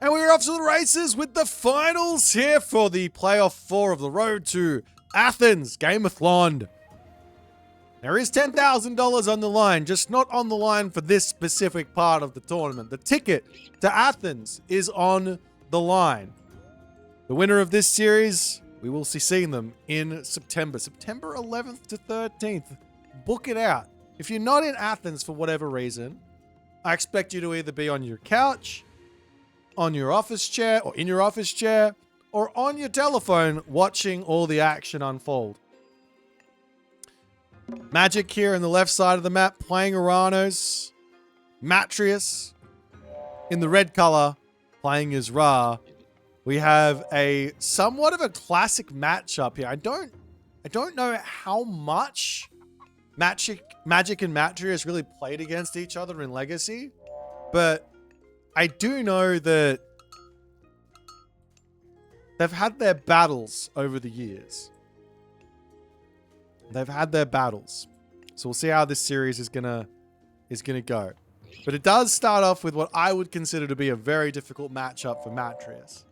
And we're off to the races with the finals here for the playoff 4 of the road to Athens Gameathlon. There is $10,000 on the line, just not on the line for this specific part of the tournament. The ticket to Athens is on the line. The winner of this series, we will be seeing them in September 11th to 13th. Book it out. If you're not in Athens for whatever reason, I expect you to either be on your couch, on your office chair, or in your office chair, or on your telephone watching all the action unfold. Magic here in the left side of the map playing Uranus. Matreiuss in the red color playing as Ra. We have a somewhat of a classic matchup here. I don't know how much Magic and Matreiuss really played against each other in Legacy, but I do know that they've had their battles over the years. They've had their battles. So we'll see how this series is gonna go. But it does start off with what I would consider to be a very difficult matchup for Matreiuss.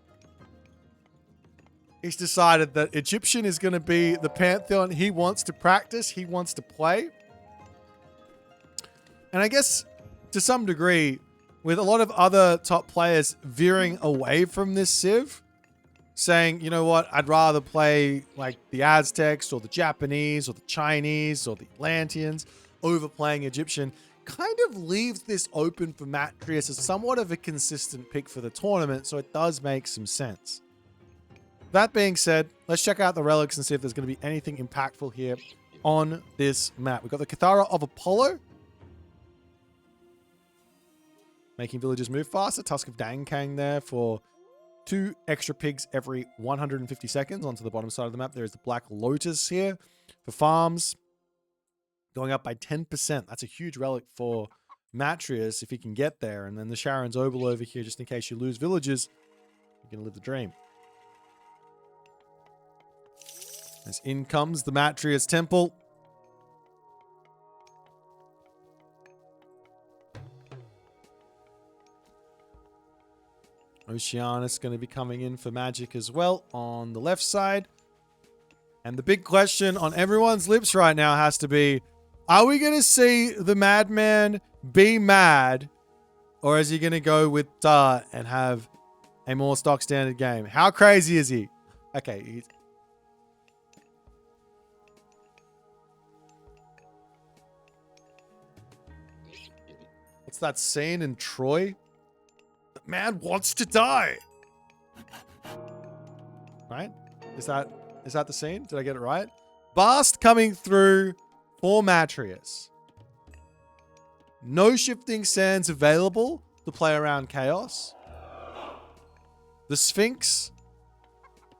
He's decided that Egyptian is going to be the pantheon he wants to practice, he wants to play. And I guess to some degree, with a lot of other top players veering away from this civ, saying, you know what, I'd rather play like the Aztecs or the Japanese or the Chinese or the Atlanteans over playing Egyptian, kind of leaves this open for Matreiuss as somewhat of a consistent pick for the tournament, so it does make some sense. That being said, let's check out the relics and see if there's going to be anything impactful here on this map. We've got the Cathara of Apollo, making villagers move faster. Tusk of Dankang there for 2 extra pigs every 150 seconds. Onto the bottom side of the map, there is the Black Lotus here for farms, going up by 10%. That's a huge relic for Matreiuss if he can get there. And then the Sharon's Obel over here, just in case you lose villagers, you're going to live the dream. As in comes the Matreiuss Temple. Oceanus going to be coming in for magic as well on the left side. And the big question on everyone's lips right now has to be, are we going to see the Madman be mad? Or is he going to go with Dart and have a more stock standard game? How crazy is he? Okay, what's that scene in Troy? The man wants to die. Right? Is that the scene? Did I get it right? Bast coming through for Matreiuss. No shifting sands available to play around chaos. The Sphinx,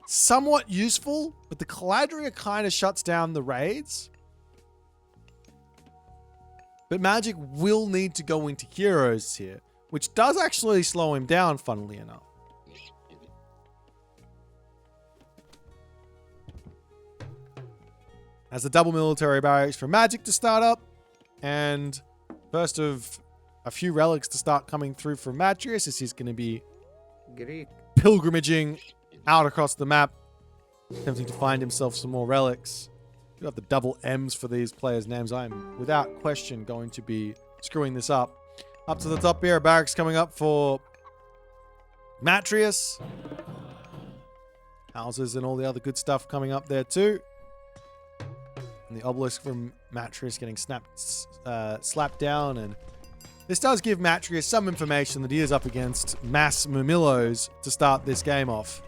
somewhat useful, but the Caladria kind of shuts down the raids. But Magic will need to go into heroes here, which does actually slow him down, funnily enough. As the double military barracks for Magic to start up, and first of a few relics to start coming through from Matreiuss as he's going to be pilgrimaging out across the map, attempting to find himself some more relics. We got the double M's for these players' names. I'm, without question, going to be screwing this up. Up to the top here, barracks coming up for Matreiuss. Houses and all the other good stuff coming up there too. And the obelisk from Matreiuss getting slapped down. And this does give Matreiuss some information that he is up against mass Murmillos to start this game off.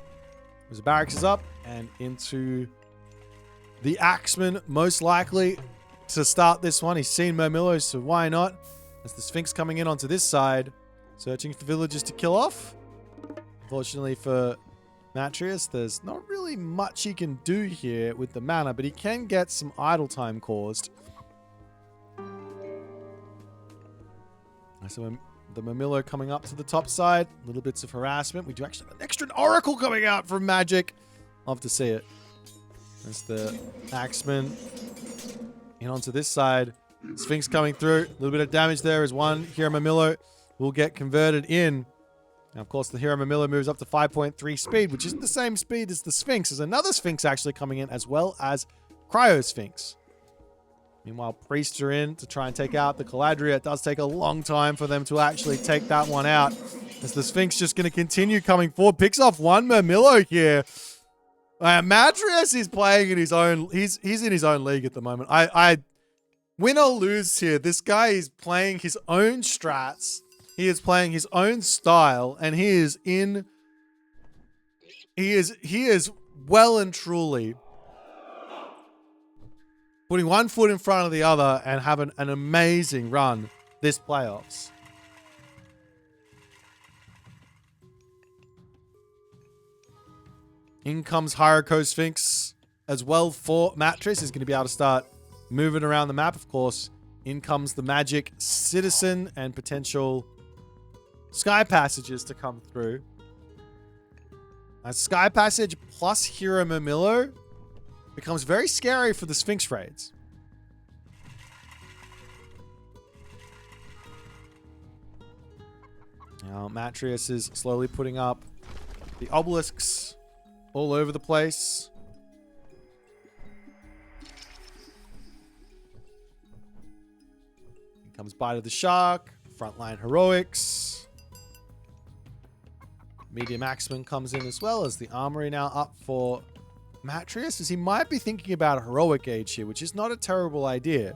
As the barracks is up and into the Axeman, most likely to start this one. He's seen Murmillos, so why not? As the Sphinx coming in onto this side, searching for villagers to kill off. Unfortunately for Matreiuss, there's not really much he can do here with the mana, but he can get some idle time caused. So the Murmillo coming up to the top side. Little bits of harassment. We do actually have an extra Oracle coming out from Magic. Love to see it. There's the Axeman in onto this side. Sphinx coming through. A little bit of damage there as one. Here Murmillo will get converted in. Now, of course, the Hero Mamilo moves up to 5.3 speed, which isn't the same speed as the Sphinx. There's another Sphinx actually coming in, as well as Cryo Sphinx. Meanwhile, priests are in to try and take out the Caladria. It does take a long time for them to actually take that one out, as the Sphinx just going to continue coming forward. Picks off one Mamilo here. Matreiuss is playing in his own... He's in his own league at the moment. I win or lose here, this guy is playing his own strats. He is playing his own style, and he is well and truly putting one foot in front of the other and having an amazing run this playoffs. In comes Hyrule Sphinx as well for Matreiuss. He's going to be able to start moving around the map, of course. In comes the Magic Citizen and potential Sky Passages to come through. A Sky Passage plus Hero Mamilo becomes very scary for the Sphinx raids. Now, Matreiuss is slowly putting up the obelisks all over the place. Here comes Bite of the Shark, Frontline Heroics. Medium Axeman comes in as well, as the Armory now up for Matreiuss, as he might be thinking about a Heroic Age here, which is not a terrible idea.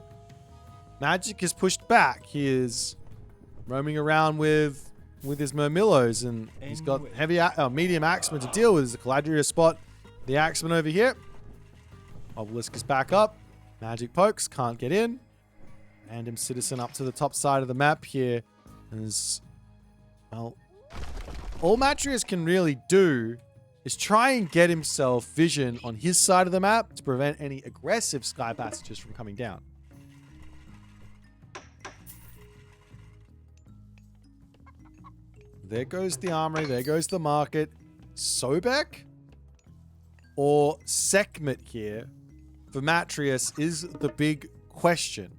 Magic is pushed back. He is roaming around with his Murmillos, and he's got medium Axeman to deal with. There's a Caladria spot. The Axeman over here. Obelisk is back up. Magic pokes, can't get in. Random Citizen up to the top side of the map here. As, well, all Matreiuss can really do is try and get himself vision on his side of the map to prevent any aggressive Sky Passages from coming down. There goes the Armory. There goes the market. Sobek or Sekhmet here for Matreiuss is the big question.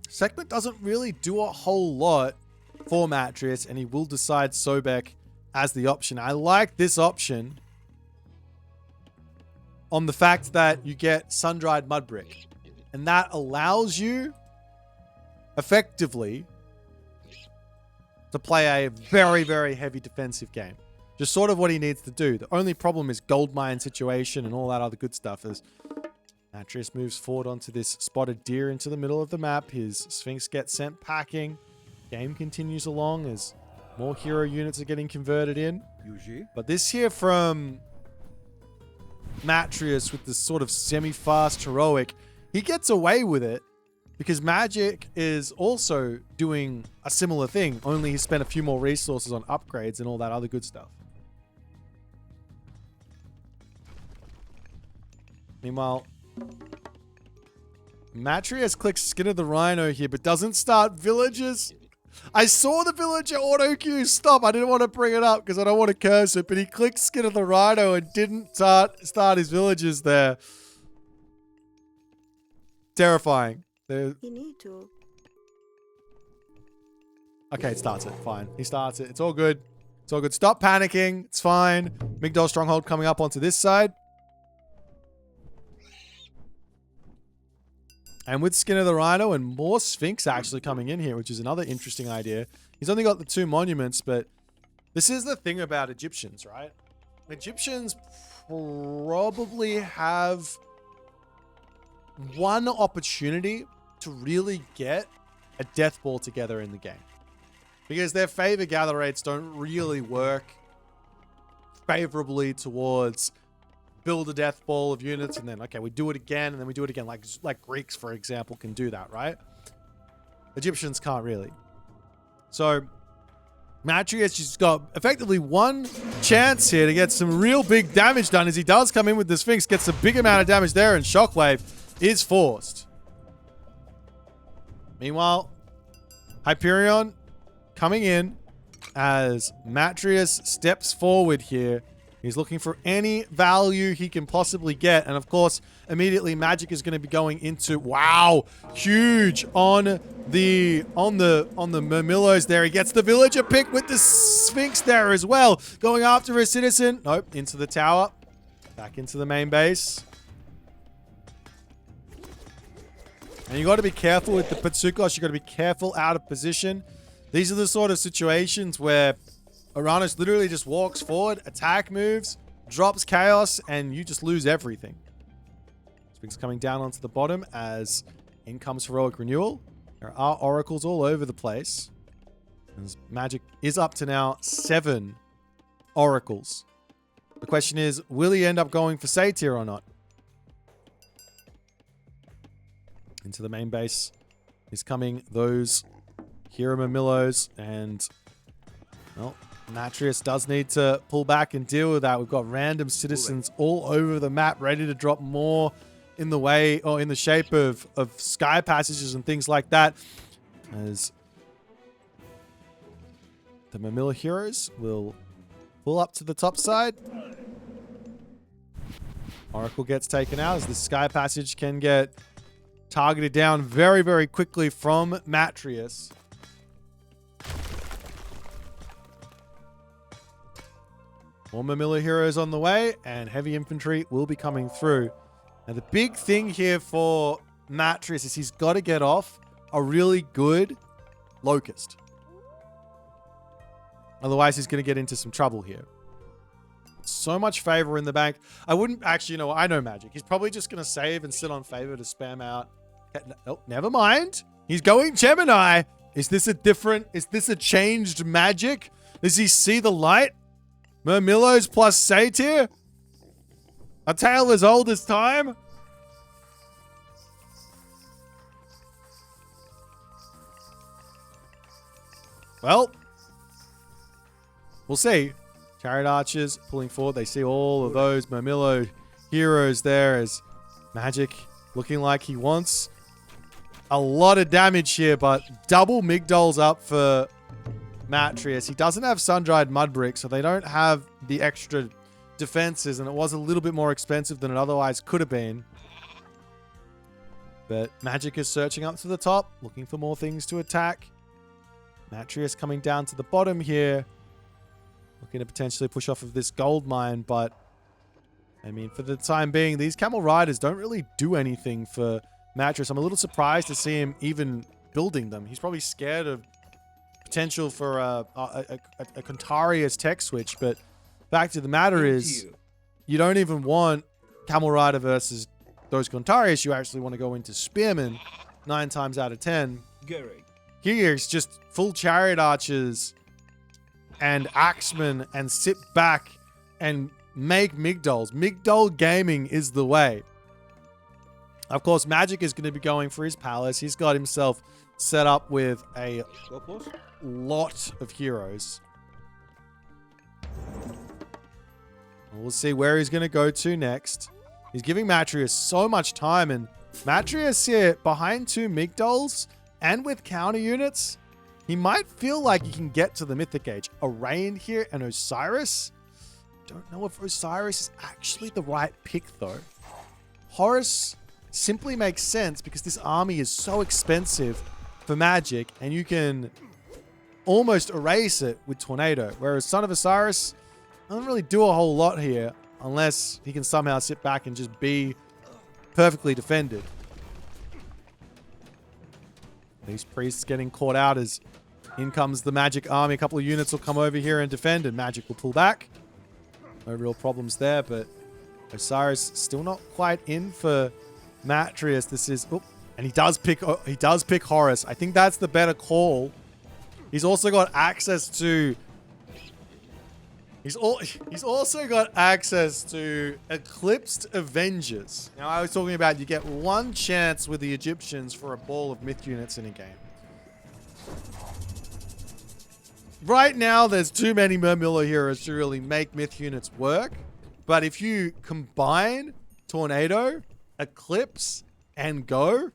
Sekhmet doesn't really do a whole lot for Matreiuss, and he will decide Sobek as the option. I like this option on the fact that you get Sun-Dried Mudbrick. And that allows you, effectively, to play a very, very heavy defensive game. Just sort of what he needs to do. The only problem is gold mine situation and all that other good stuff. As Matreiuss moves forward onto this spotted deer into the middle of the map, his Sphinx gets sent packing. Game continues along as more hero units are getting converted in. But this here from Matreiuss with this sort of semi-fast heroic, he gets away with it because Magic is also doing a similar thing, only he spent a few more resources on upgrades and all that other good stuff. Meanwhile, Matreiuss clicks Skin of the Rhino here, but doesn't start villages. I saw the villager auto queue stop. I didn't want to bring it up because I don't want to curse it, but he clicked Skin of the Rhino and didn't start his villages there. Terrifying. You need to. Okay, it starts it. Fine. He starts it. It's all good. It's all good. Stop panicking. It's fine. Migdol Stronghold coming up onto this side. And with Skin of the Rhino and more Sphinx actually coming in here, which is another interesting idea. He's only got the 2 monuments, but this is the thing about Egyptians, right? Egyptians probably have one opportunity to really get a death ball together in the game, because their favor gather rates don't really work favorably towards build a death ball of units and then, okay, we do it again and then we do it again, like Greeks, for example, can do that, right? Egyptians can't really. So Matreiuss just got effectively one chance here to get some real big damage done, as he does come in with the Sphinx, gets a big amount of damage there, and Shockwave is forced. Meanwhile, Hyperion coming in as Matreiuss steps forward here He's looking for any value he can possibly get. And of course, immediately Magic is going to be going into, wow, huge on the Murmillos there. He gets the villager pick with the Sphinx there as well. Going after a citizen. Nope, into the tower. Back into the main base. And you got to be careful with the Patsukos. You got to be careful out of position. These are the sort of situations where Uranus literally just walks forward, attack moves, drops chaos, and you just lose everything. Sphinx coming down onto the bottom as in comes Heroic Renewal. There are oracles all over the place. And Magic is up to now 7 oracles. The question is, will he end up going for Satyr or not? Into the main base is coming those Hero Murmillos, and well, Matreiuss does need to pull back and deal with that. We've got random citizens all over the map ready to drop more in the way or in the shape of sky passages and things like that. As the Murmillo heroes will pull up to the top side. Oracle gets taken out as the sky passage can get targeted down very, very quickly from Matreiuss. More Murmillo heroes on the way, and heavy infantry will be coming through. Now, the big thing here for Matreiuss is he's got to get off a really good Locust. Otherwise, he's going to get into some trouble here. So much favor in the bank. I wouldn't actually, I know Magic. He's probably just going to save and sit on favor to spam out. Oh, never mind. He's going Gemini. Is this a changed Magic? Does he see the light? Murmillos plus Satyr? A tale as old as time? Well, we'll see. Chariot Archers pulling forward. They see all of those Murmillo heroes there as Magic looking like he wants a lot of damage here, but double Migdol's up for Matreiuss. He doesn't have Sun-Dried Mudbrick, so they don't have the extra defenses, and it was a little bit more expensive than it otherwise could have been. But Magic is searching up to the top, looking for more things to attack. Matreiuss coming down to the bottom here, looking to potentially push off of this gold mine, but I mean, for the time being, these Camel Riders don't really do anything for Matreiuss. I'm a little surprised to see him even building them. He's probably scared of potential for a Contarius tech switch, but fact of the matter is, you don't even want Camel Rider versus those Contarius. You actually want to go into Spearman 9 times out of 10. Here it's just full Chariot Archers and Axemen and sit back and make Migdols. Migdol gaming is the way. Of course, Magic is going to be going for his palace. He's got himself set up with a lot of heroes. We'll see where he's going to go to next. He's giving Matreiuss so much time, and Matreiuss here behind 2 Migdols and with counter units, he might feel like he can get to the Mythic Age. Arain here and Osiris. Don't know if Osiris is actually the right pick though. Horus simply makes sense because this army is so expensive for Magic, and you can almost erase it with Tornado. Whereas Son of Osiris doesn't really do a whole lot here unless he can somehow sit back and just be perfectly defended. These priests getting caught out as in comes the Magic army. A couple of units will come over here and defend, and Magic will pull back. No real problems there, but Osiris still not quite in for Matreiuss. This is, and he does pick Horus. I think that's the better call. He's also got access to He's also got access to Eclipsed Avengers. Now, I was talking about you get 1 chance with the Egyptians for a ball of myth units in a game. Right now, there's too many Murmillo heroes to really make myth units work. But if you combine Tornado, Eclipse, and Go,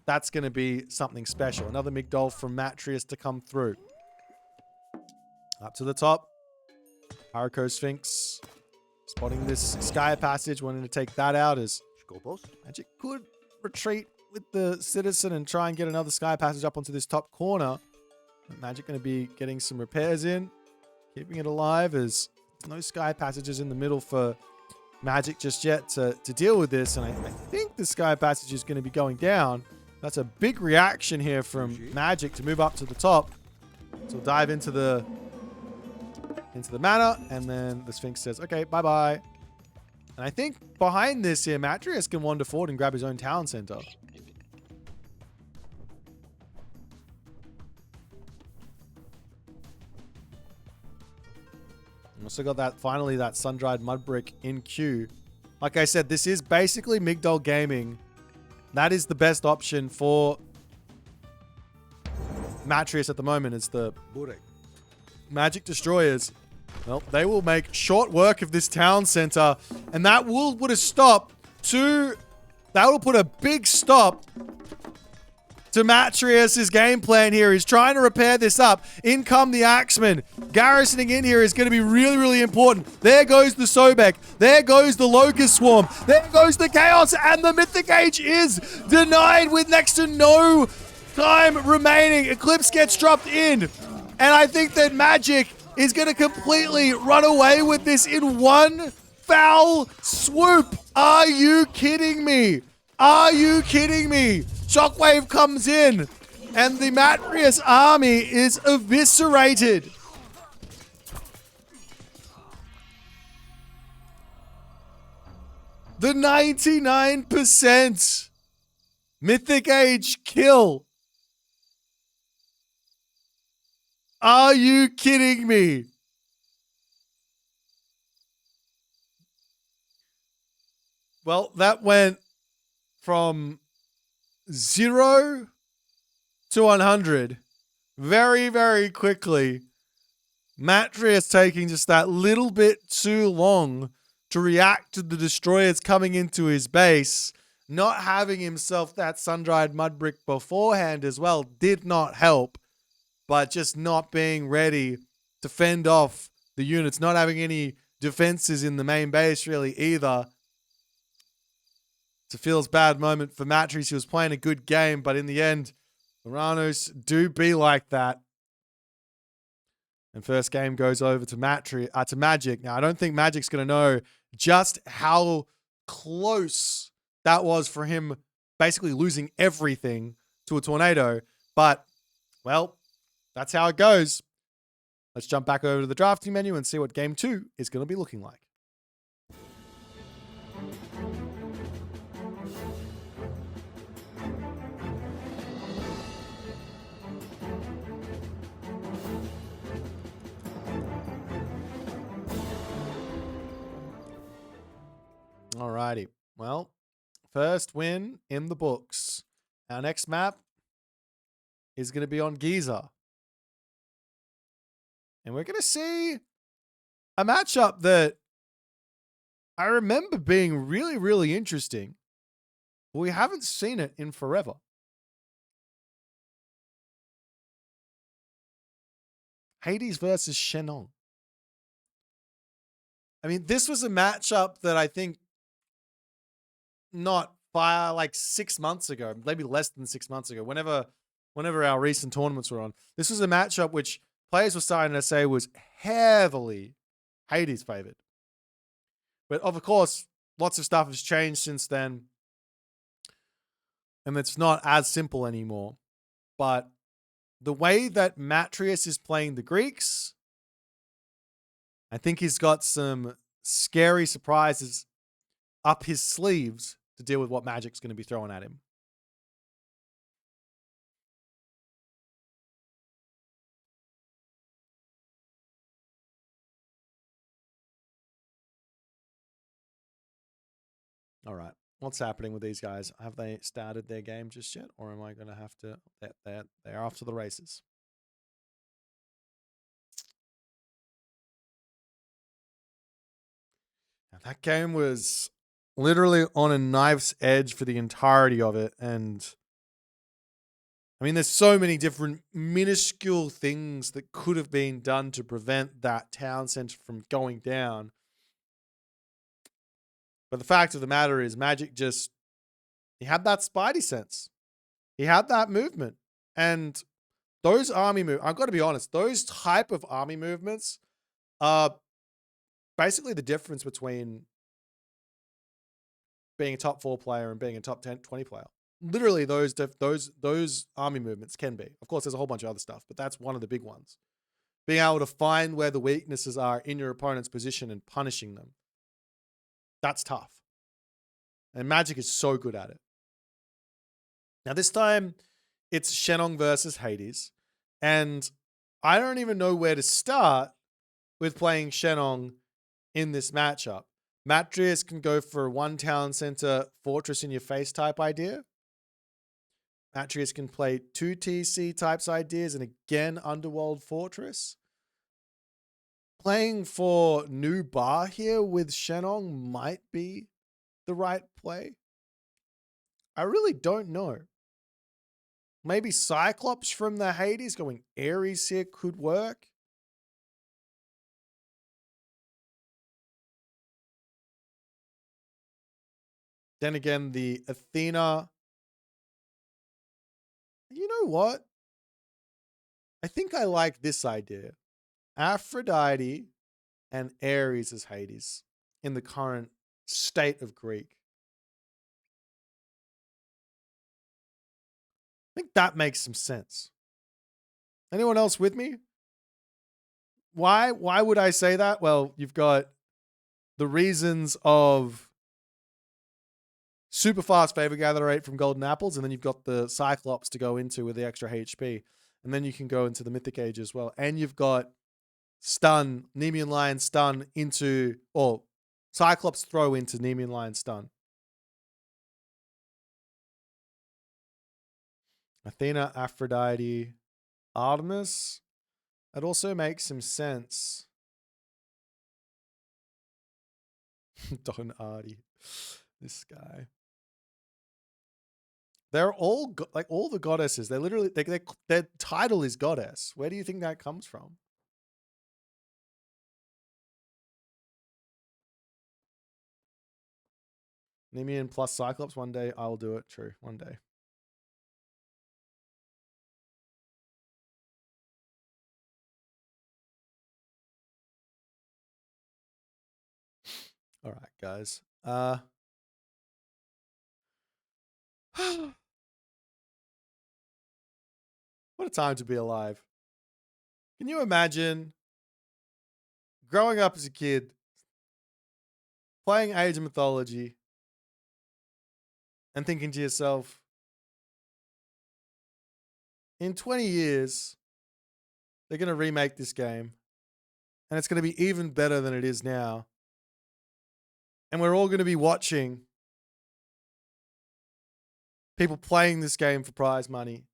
that's going to be something special. Another Migdol from Matreiuss to come through. Up to the top. Harako Sphinx spotting this sky passage, wanting to take that out as Magic could retreat with the citizen and try and get another sky passage up onto this top corner. But Magic going to be getting some repairs in, keeping it alive as no sky passages in the middle for Magic just yet to deal with this. And I think the sky passage is going to be going down. That's a big reaction here from Magic to move up to the top. So we'll dive into the mana, and then the Sphinx says, okay, bye-bye. And I think behind this here, Matreiuss can wander forward and grab his own town center. Also got that, finally, that sun-dried mud brick in queue. Like I said, this is basically Migdol Gaming. That is the best option for Matreiuss at the moment. It's the Magic Destroyers. Well, they will make short work of this town center, and that will put a stop to... That will put a big stop to Matreiuss' game plan here. He's trying to repair this up. In come the Axemen. Garrisoning in here is going to be really, really important. There goes the Sobek. There goes the Locust Swarm. There goes the Chaos, and the Mythic Age is denied with next to no time remaining. Eclipse gets dropped in, and I think that Magic is going to completely run away with this in one foul swoop. Are you kidding me? Are you kidding me? Shockwave comes in, and the Matreiuss army is eviscerated. The 99% Mythic Age kill. Are you kidding me? Well, that went from 0 to 100 very, very quickly. Matreiuss taking just that little bit too long to react to the destroyers coming into his base. Not having himself that sun-dried mud brick beforehand as well did not help. But just not being ready to fend off the units. Not having any defenses in the main base really either. It's a feels bad moment for Matreiuss. He was playing a good game, but in the end, Moranos do be like that. And first game goes over to Magic. Now, I don't think Magic's going to know just how close that was for him basically losing everything to a tornado. But, well, that's how it goes. Let's jump back over to the drafting menu and see what game 2 is going to be looking like. Alrighty. Well, first win in the books. Our next map is going to be on Giza. And we're going to see a matchup that I remember being really, really interesting. But we haven't seen it in forever. Hades versus Shenong. I mean, this was a matchup that I think not by like 6 months ago, maybe less than 6 months ago, whenever our recent tournaments were on. This was a matchup which players were starting to say was heavily Hades favored. But of course, lots of stuff has changed since then. And it's not as simple anymore. But the way that Matreiuss is playing the Greeks, I think he's got some scary surprises up his sleeves to deal with what Magic's going to be throwing at him. All right. What's happening with these guys? Have they started their game just yet? Or am I going to have to... They're off to the races. Now, that game was literally on a knife's edge for the entirety of it. And I mean, there's so many different minuscule things that could have been done to prevent that town center from going down. But the fact of the matter is, Magic just, he had that spidey sense. He had that movement. And those army moves, I've got to be honest, those type of army movements are basically the difference between being a top 4 player and being a top 10, 20 player. Literally, those army movements can be. Of course, there's a whole bunch of other stuff, but that's one of the big ones. Being able to find where the weaknesses are in your opponent's position and punishing them. That's tough. And Magic is so good at it. Now, this time, it's Shenong versus Hades. And I don't even know where to start with playing Shenong in this matchup. Matreiuss can go for a 1 town center fortress in your face type idea. Matreiuss can play 2 TC types ideas and again Underworld Fortress. Playing for new bar here with Shenong might be the right play. I really don't know. Maybe Cyclops from the Hades going Ares here could work. Then again, the Athena. You know what? I think I like this idea. Aphrodite and Ares as Hades in the current state of Greek. I think that makes some sense. Anyone else with me? Why would I say that? Well, you've got the reasons of super fast favor gather rate from golden apples, and then you've got the Cyclops to go into with the extra HP. And then you can go into the Mythic Age as well. And you've got stun, Nemean Lion stun into, or Cyclops throw into Nemean Lion stun. Athena, Aphrodite, Artemis. That also makes some sense. Don Artie. This guy. They're all, like all the goddesses. They're literally, their title is goddess. Where do you think that comes from? Nemean plus Cyclops. One day I'll do it. True. One day. All right, guys. What a time to be alive. Can you imagine growing up as a kid, playing Age of Mythology, and thinking to yourself, in 20 years, they're going to remake this game, and it's going to be even better than it is now. And we're all going to be watching people playing this game for prize money,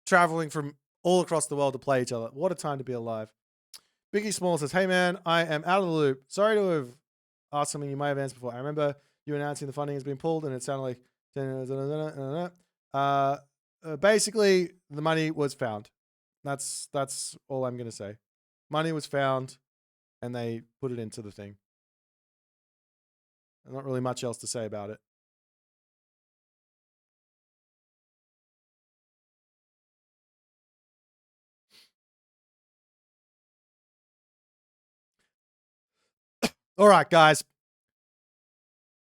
traveling from all across the world to play each other. What a time to be alive. Biggie Small says, hey man, I am out of the loop. Sorry to have asked something you might have answered before. I remember you announcing the funding has been pulled and it sounded like basically the money was found. That's all I'm going to say. Money was found and they put it into the thing. Not really much else to say about it. All right, guys.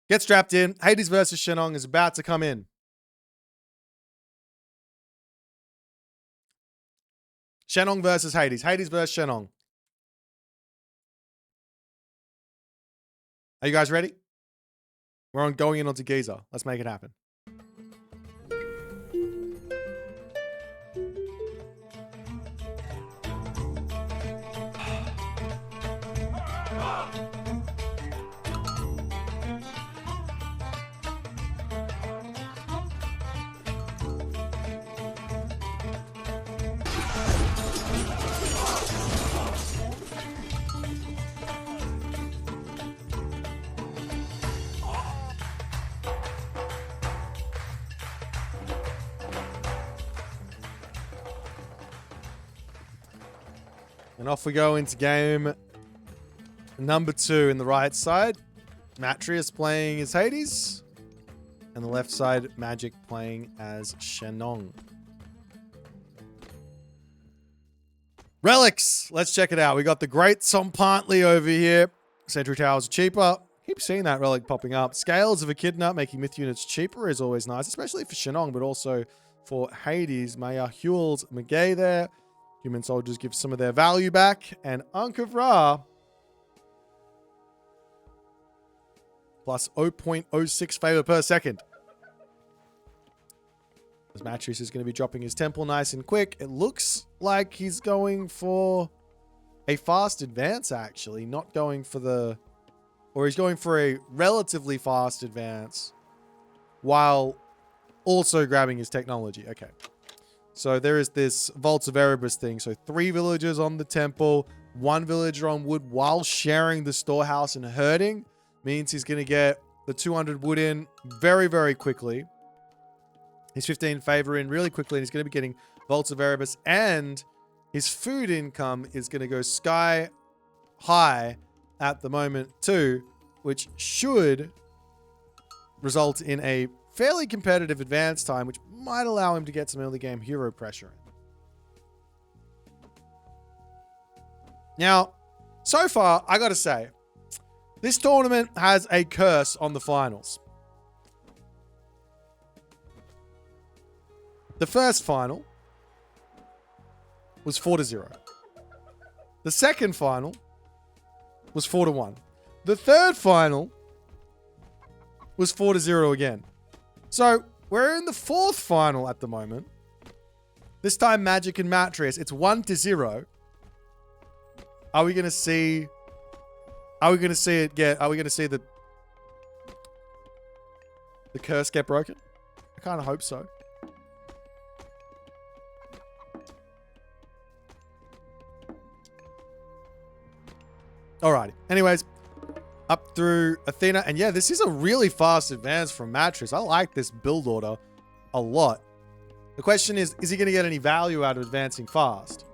Get strapped in. Hades versus Shenong is about to come in. Shenong versus Hades. Hades versus Shenong. Are you guys ready? We're going in onto Giza. Let's make it happen. And off we go into game number 2 in the right side. Matreiuss playing as Hades. And the left side, Magic playing as Shenong. Relics. Let's check it out. We got the Great Sompantley over here. Sentry Towers are cheaper. Keep seeing that relic popping up. Scales of Echidna, making myth units cheaper is always nice, especially for Shenong, but also for Hades. Maya Huel's Magay there. Human soldiers give some of their value back. And Ankh of Ra plus 0.06 favor per second. As Matreiuss is going to be dropping his temple nice and quick. It looks like he's going for a fast advance, actually. Not going for the... Or he's going for a relatively fast advance while also grabbing his technology. Okay. So there is this Vaults of Erebus thing. So 3 villagers on the temple, 1 villager on wood while sharing the storehouse and herding. Means he's going to get the 200 wood in very, very quickly. His 15 favor in really quickly. And he's going to be getting Vaults of Erebus. And his food income is going to go sky high at the moment too, which should result in a fairly competitive advance time, which might allow him to get some early game hero pressure in. Now, so far, I gotta say, this tournament has a curse on the finals. The first final was 4-0. The second final was 4-1. The third final was 4-0 again. So we're in the fourth final at the moment. This time Magic and Matreiuss. It's 1-0. Are we going to see... Are we going to see it get... Are we going to see the curse get broken? I kind of hope so. Alrighty. Anyways, up through Athena. And yeah, this is a really fast advance from Matreiuss. I like this build order a lot. The question is he going to get any value out of advancing fast?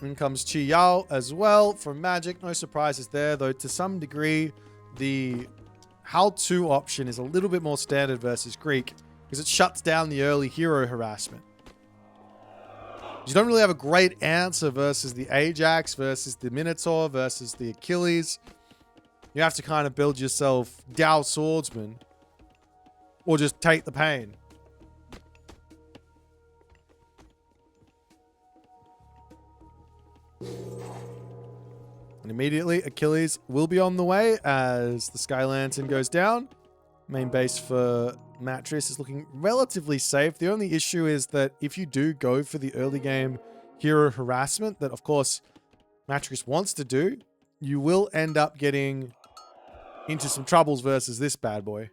In comes Chi Yao as well from Magic. No surprises there, though to some degree, the how-to option is a little bit more standard versus Greek because it shuts down the early hero harassment. You don't really have a great answer versus the Ajax, versus the Minotaur, versus the Achilles. You have to kind of build yourself Dao Swordsman or just take the pain. And immediately, Achilles will be on the way as the Sky Lantern goes down. Main base for Matreiuss is looking relatively safe. The only issue is that if you do go for the early game hero harassment, that of course Matreiuss wants to do, you will end up getting into some troubles versus this bad boy.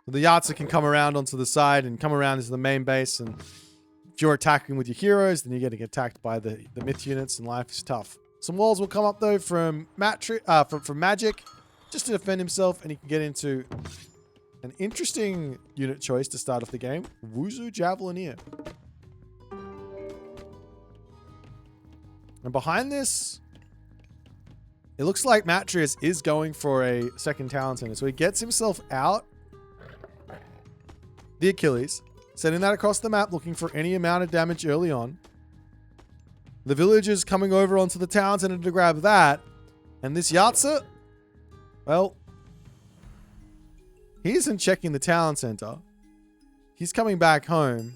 The Yahtzee can come around onto the side and come around into the main base, and if you're attacking with your heroes, then you're getting attacked by the myth units, and life is tough. Some walls will come up though from Magic, just to defend himself, and he can get into an interesting unit choice to start off the game. Wuzu Javelineer. And behind this, it looks like Matreiuss is going for a second talent center. So he gets himself out the Achilles, sending that across the map, looking for any amount of damage early on. The villagers coming over onto the town center to grab that. And this Yahtzee, well, he isn't checking the town center. He's coming back home.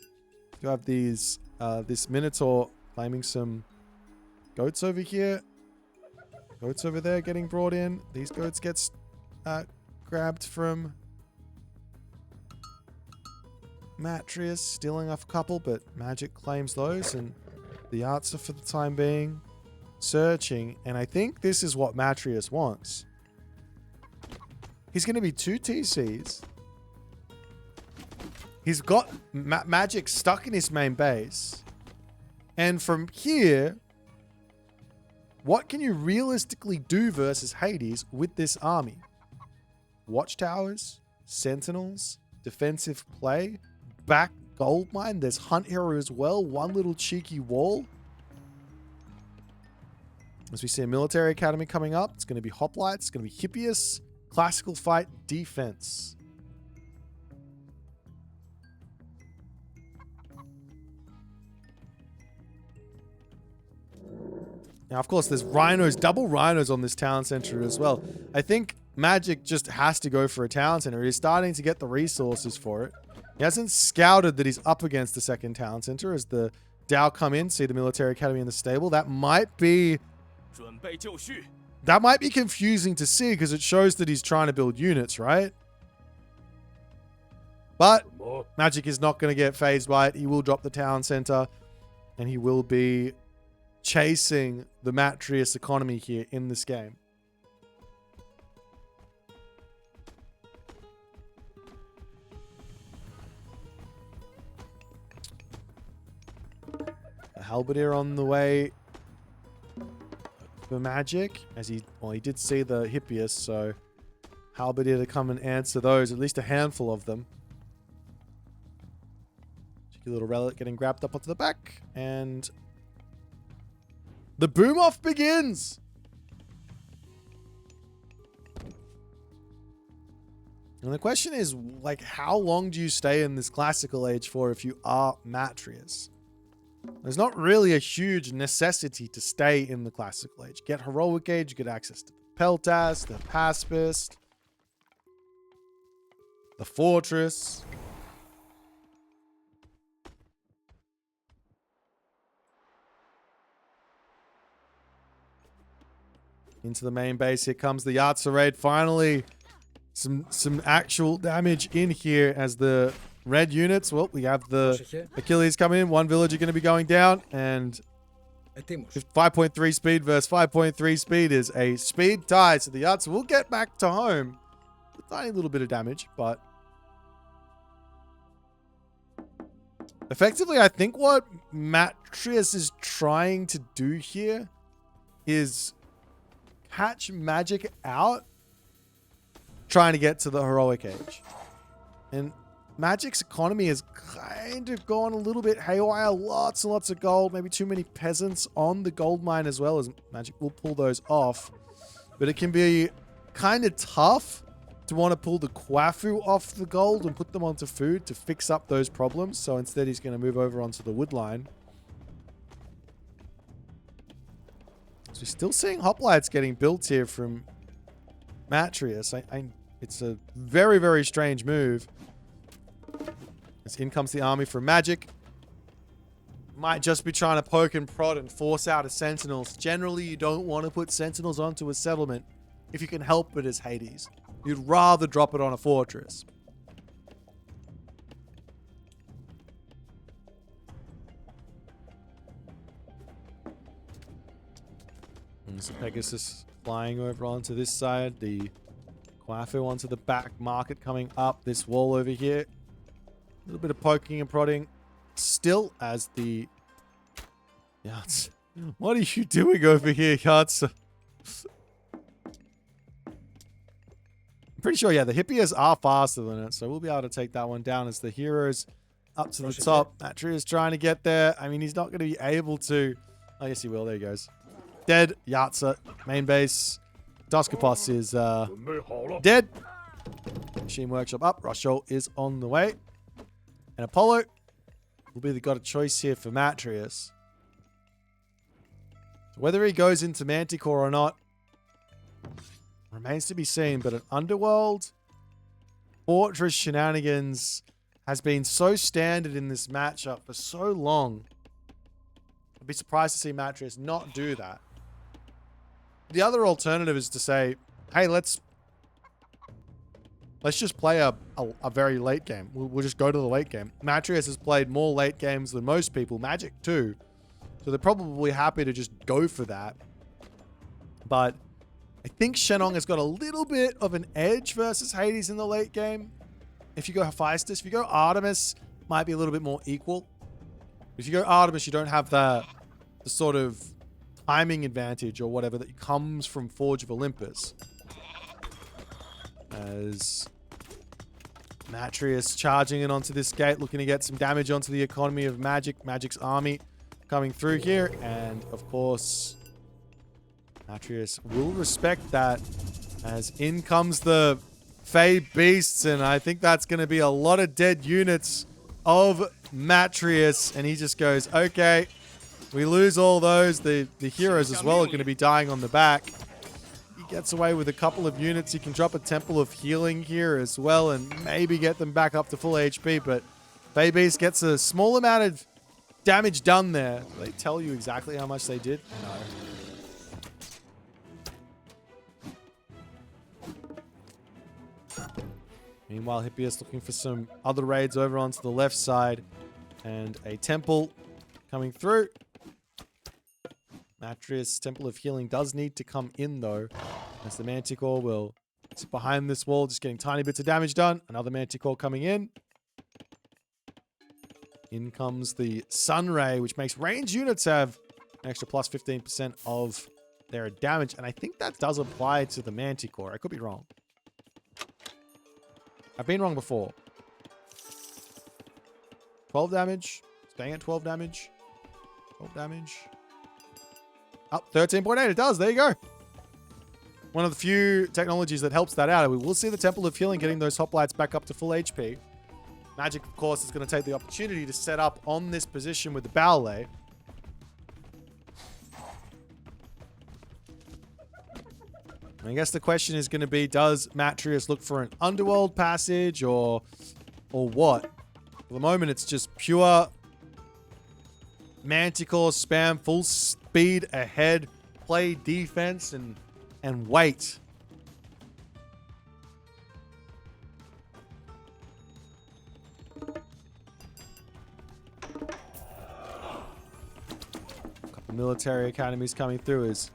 You have these, this Minotaur claiming some goats over here. Goats over there getting brought in. These goats gets grabbed from Matreiuss, stealing off a couple, but Magic claims those, and the Yahtzee for the time being searching, and I think this is what Matreiuss wants. He's going to be 2 TCs. He's got Magic stuck in his main base, and from here, what can you realistically do versus Hades with this army? watchtowers, sentinels, defensive play, back gold mine. There's hunt hero as well. One little cheeky wall. As we see a military academy coming up, it's going to be hoplites. It's going to be Hippias, classical fight, defense. Now, of course, there's rhinos, double rhinos on this town center as well. I think Magic just has to go for a town center. He's starting to get the resources for it. He hasn't scouted that he's up against the second town center as the Dow come in, see the military academy in the stable. That might be confusing to see because it shows that he's trying to build units, right? But Magic is not going to get phased by it. He will drop the town center and he will be chasing the Matreiuss economy here in this game. A halberdier on the way for Magic, as he did see the Hippias, so halberdier to come and answer those, at least a handful of them. Cheeky little relic getting grabbed up onto the back, and the boom off begins. And the question is, like, how long do you stay in this classical age for if you are Matreiuss? There's not really a huge necessity to stay in the classical age. Get heroic age, you get access to the Peltas, the Pacifist, the Fortress. Into the main base. Here comes the Yatsa raid. Finally, some actual damage in here as the red units. Well, we have the Achilles coming in. One villager going to be going down. And 5.3 speed versus 5.3 speed is a speed tie. So the Yatsa will get back to home. A tiny little bit of damage, but effectively, I think what Matreiuss is trying to do here is catch Magic out trying to get to the heroic age. And Magic's economy has kind of gone a little bit haywire. Lots and lots of gold. Maybe too many peasants on the gold mine as well, as Magic will pull those off. But it can be kind of tough to want to pull the Quafu off the gold and put them onto food to fix up those problems. So instead he's going to move over onto the wood line. So still seeing hoplites getting built here from Matreiuss. It's a very, very strange move. As in comes the army from Magic. Might just be trying to poke and prod and force out a sentinels. Generally, you don't want to put sentinels onto a settlement if you can help it as Hades. You'd rather drop it on a fortress. There's a Pegasus flying over onto this side. The Quafu onto the back market coming up. This wall over here. A little bit of poking and prodding. Still as the Yats. What are you doing over here, Yats? I'm pretty sure, yeah, the Hippias are faster than it, so we'll be able to take that one down as the heroes up to the top. Matreiuss trying to get there. I mean, he's not going to be able to. I guess he will. There he goes. Dead. Yatsa. Main base. Duskapos is dead. Machine Workshop up. Roshol is on the way. And Apollo will be the god of choice here for Matreiuss. Whether he goes into Manticore or not remains to be seen. But an Underworld Fortress shenanigans has been so standard in this matchup for so long. I'd be surprised to see Matreiuss not do that. The other alternative is to say, hey, let's just play a very late game. We'll just go to the late game. Matreiuss has played more late games than most people. Magic too. So they're probably happy to just go for that. But I think Shenong has got a little bit of an edge versus Hades in the late game. If you go Hephaestus, if you go Artemis, might be a little bit more equal. If you go Artemis, you don't have the sort of timing advantage or whatever that comes from Forge of Olympus. as Matreiuss charging in onto this gate, looking to get some damage onto the economy of Magic. Magic's army coming through here, and of course, Matreiuss will respect that as in comes the Fey Beasts, and I think that's going to be a lot of dead units of Matreiuss, and he just goes, okay, we lose all those. The heroes as well are going to be dying on the back. He gets away with a couple of units. He can drop a Temple of Healing here as well and maybe get them back up to full HP, but Fey Beast gets a small amount of damage done there. Do they tell you exactly how much they did? No. Meanwhile, Hippias looking for some other raids over onto the left side. And a temple coming through. Matreiuss' Temple of Healing does need to come in, though. As the Manticore will sit behind this wall, just getting tiny bits of damage done. Another Manticore coming in. In comes the Sunray, which makes range units have an extra plus 15% of their damage. And I think that does apply to the Manticore. I could be wrong. I've been wrong before. 12 damage. Staying at 12 damage. 12 damage. Up 13.8. It does. There you go. One of the few technologies that helps that out. We will see the Temple of Healing getting those hoplites back up to full HP. Magic, of course, is going to take the opportunity to set up on this position with the ballet. I guess the question is going to be, does Matreiuss look for an underworld passage or what? For the moment, it's just pure Manticore spam, full speed ahead, play defense, and wait. A couple military academies coming through as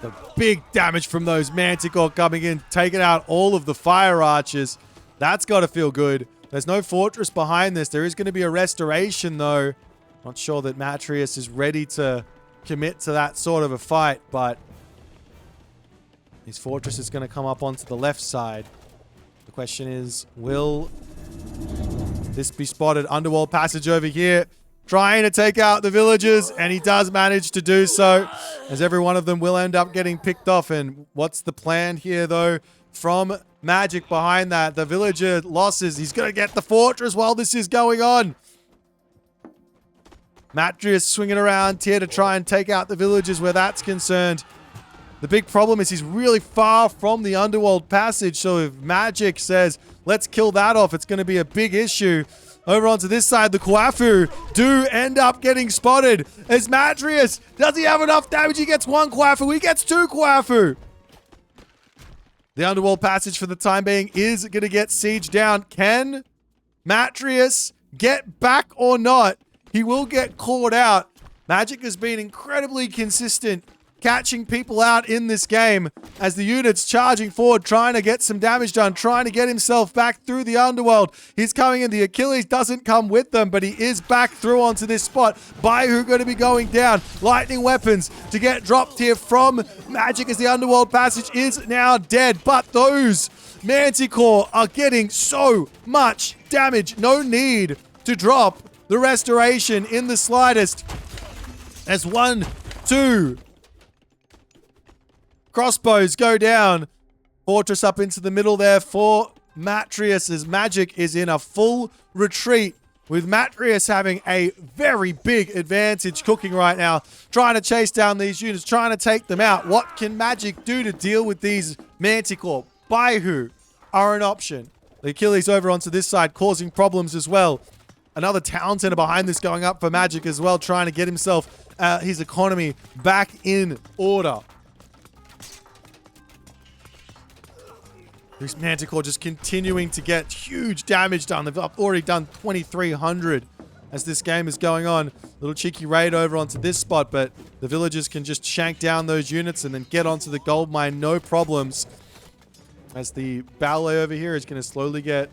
the big damage from those Manticore coming in, taking out all of the fire archers. That's got to feel good. There's no fortress behind this. There is going to be a restoration, though. Not sure that Matreiuss is ready to commit to that sort of a fight, but his fortress is going to come up onto the left side. The question is, will this be spotted? Underworld passage over here, trying to take out the villagers, and he does manage to do so, as every one of them will end up getting picked off. And what's the plan here, though, from Magic behind that? The villager losses. He's going to get the fortress while this is going on. Matreiuss swinging around here to try and take out the villagers where that's concerned. The big problem is he's really far from the underworld passage, so if Magic says, let's kill that off, it's going to be a big issue. Over onto this side, the Kwafu do end up getting spotted. As Matreiuss, does he have enough damage? He gets one Kwafu. He gets two Kwafu. The underworld passage for the time being is going to get sieged down. Can Matreiuss get back or not? He will get caught out. Magic has been incredibly consistent, catching people out in this game as the unit's charging forward, trying to get some damage done, trying to get himself back through the underworld. He's coming in. The Achilles doesn't come with them, but he is back through onto this spot. Baihu going to be going down. Lightning weapons to get dropped here from Magic as the underworld passage is now dead. But those Manticore are getting so much damage. No need to drop the restoration in the slightest. As 1, 2... crossbows go down. Fortress up into the middle there for Matreiuss as Magic is in a full retreat, with Matreiuss having a very big advantage cooking right now, trying to chase down these units, trying to take them out. What can Magic do to deal with these Manticore? Baihu are an option. The Achilles over onto this side, causing problems as well. Another town center behind this going up for Magic as well, trying to get himself, his economy back in order. This Manticore just continuing to get huge damage done. They've already done 2,300 as this game is going on. Little cheeky raid over onto this spot, but the villagers can just shank down those units and then get onto the gold mine, no problems. As the ballet over here is going to slowly get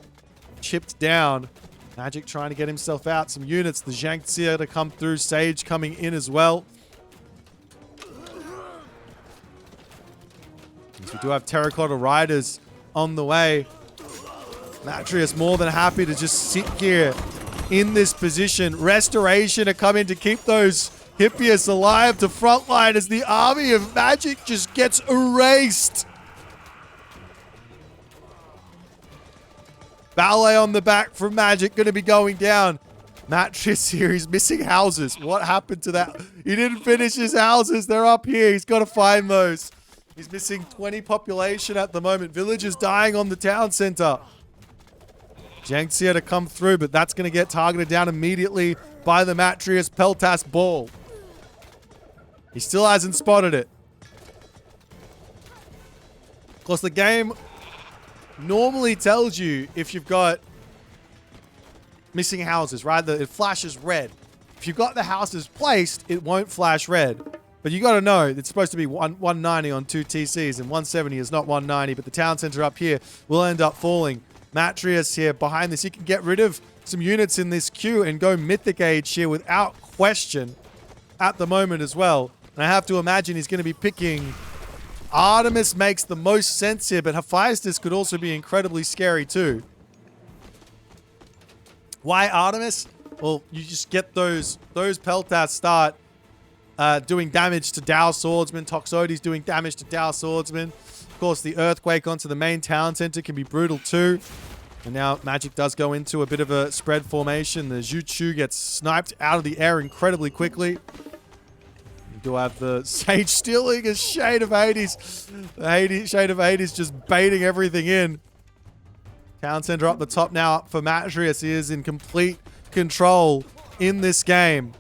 chipped down. Magic trying to get himself out. Some units. The Zhangxia to come through. Sage coming in as well. We do have Terracotta Riders on the way. Matreiuss more than happy to just sit here in this position. Restoration to come in to keep those Hippias alive to frontline as the army of Magic just gets erased. Ballet on the back from Magic going to be going down. Matreiuss here, he's missing houses. What happened to that? He didn't finish his houses. They're up here. He's got to find those. He's missing 20 population at the moment. Villagers dying on the town center. Jenks here to come through, but that's going to get targeted down immediately by the Matreiuss Peltas ball. He still hasn't spotted it. Of course, the game normally tells you if you've got missing houses, right? It flashes red. If you've got the houses placed, it won't flash red. But you got to know it's supposed to be 190 on 2 TCs, and 170 is not 190. But the town center up here will end up falling. Matreiuss here behind this. He can get rid of some units in this queue and go Mythic Age here without question at the moment as well. And I have to imagine he's going to be picking Artemis. Makes the most sense here, but Hephaestus could also be incredibly scary too. Why Artemis? Well, you just get those Peltas start doing damage to Dow Swordsman. Toxotes doing damage to Dow Swordsman. Of course, the Earthquake onto the main town center can be brutal too. And now Magic does go into a bit of a spread formation. The Zhu gets sniped out of the air incredibly quickly. We do have the Sage stealing a Shade of Hades. The Shade of Hades just baiting everything in. Town center up the top now for Matreiuss. He is in complete control in this game.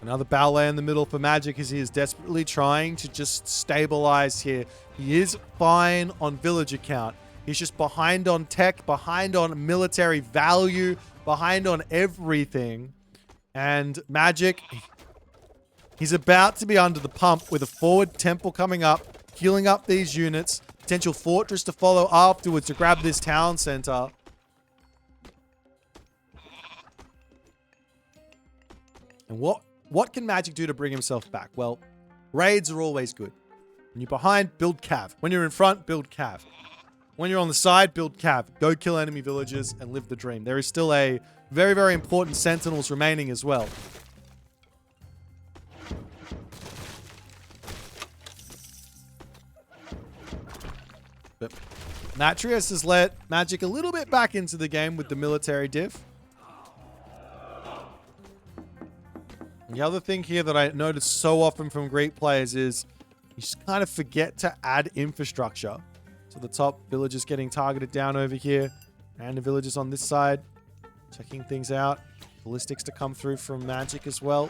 Another ballet in the middle for Magic as he is desperately trying to just stabilize here. He is fine on villager count. He's just behind on tech, behind on military value, behind on everything. And Magic, he's about to be under the pump with a forward temple coming up, healing up these units. Potential fortress to follow afterwards to grab this town center. And what can Magic do to bring himself back? Well, raids are always good. When you're behind, build cav. When you're in front, build cav. When you're on the side, build cav. Go kill enemy villagers and live the dream. There is still a very, very important sentinels remaining as well. But Matreiuss has let Magic a little bit back into the game with the military diff. The other thing here that I notice so often from Greek players is you just kind of forget to add infrastructure. So the top villagers getting targeted down over here, and the villagers on this side checking things out. Ballistics to come through from Magic as well.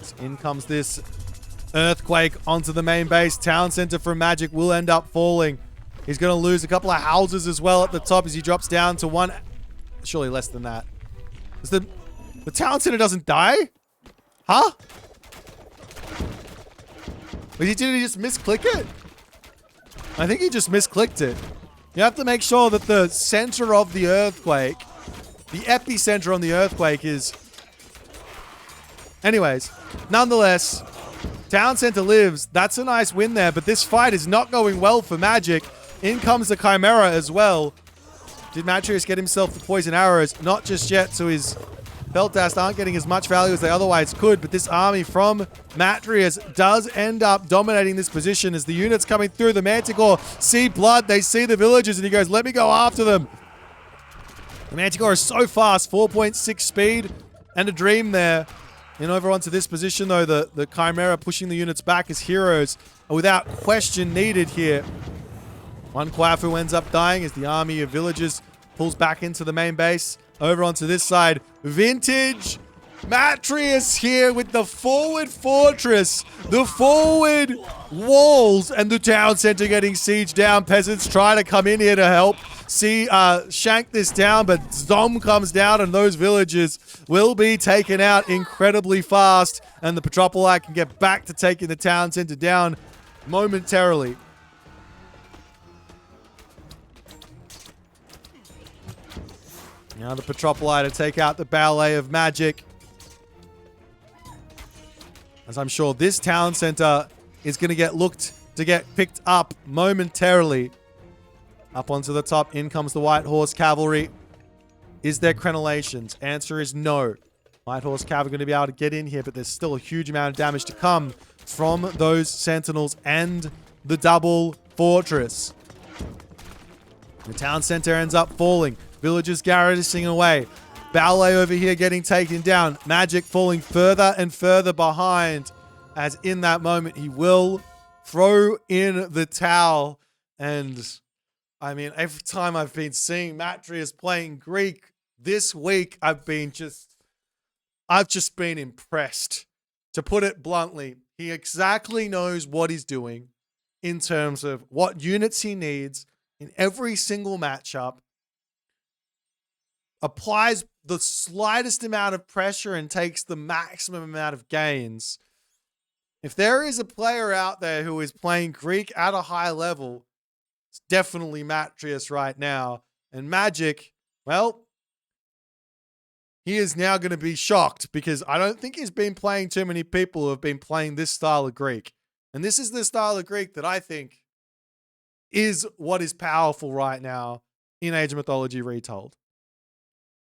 So in comes this Earthquake onto the main base. Town center from Magic will end up falling. He's going to lose a couple of houses as well at the top as he drops down to one. Surely less than that. Is the town center doesn't die? Huh? Did he just misclick it? I think he just misclicked it. You have to make sure that the center of the earthquake, the epicenter on the earthquake is... Anyways, nonetheless, town center lives. That's a nice win there, but this fight is not going well for Magic. In comes the Chimera as well. Did Matreiuss get himself the poison arrows? Not just yet, so his Peltas aren't getting as much value as they otherwise could, but this army from Matreiuss does end up dominating this position as the units coming through. The Manticore see blood, they see the villagers, and he goes, let me go after them. The Manticore is so fast, 4.6 speed, and a dream there. And over onto this position, though, the Chimera pushing the units back as heroes are without question needed here. One Kwafu ends up dying as the army of villagers pulls back into the main base. Over onto this side, vintage Matreiuss here with the forward fortress, the forward walls, and the town center getting sieged down. Peasants try to come in here to help. Shank this down, but Zom comes down and those villagers will be taken out incredibly fast, and the Petropoli can get back to taking the town center down momentarily. Now the Petropoli to take out the ballet of magic. As I'm sure this town center is going to get picked up momentarily. Up onto the top, in comes the White Horse Cavalry. Is there crenellations? Answer is no. White Horse Cavalry going to be able to get in here, but there's still a huge amount of damage to come from those sentinels and the double fortress. The town center ends up falling. Villagers garrising away. Ballet over here getting taken down. Magic falling further and further behind, as in that moment he will throw in the towel. And I mean, every time I've been seeing Matreiuss playing Greek this week, I've just been impressed. To put it bluntly, he exactly knows what he's doing in terms of what units he needs in every single matchup. Applies the slightest amount of pressure and takes the maximum amount of gains. If there is a player out there who is playing Greek at a high level, it's definitely Matreiuss right now. And Magic, well, he is now going to be shocked, because I don't think he's been playing too many people who have been playing this style of Greek. And this is the style of Greek that I think is what is powerful right now in Age of Mythology Retold.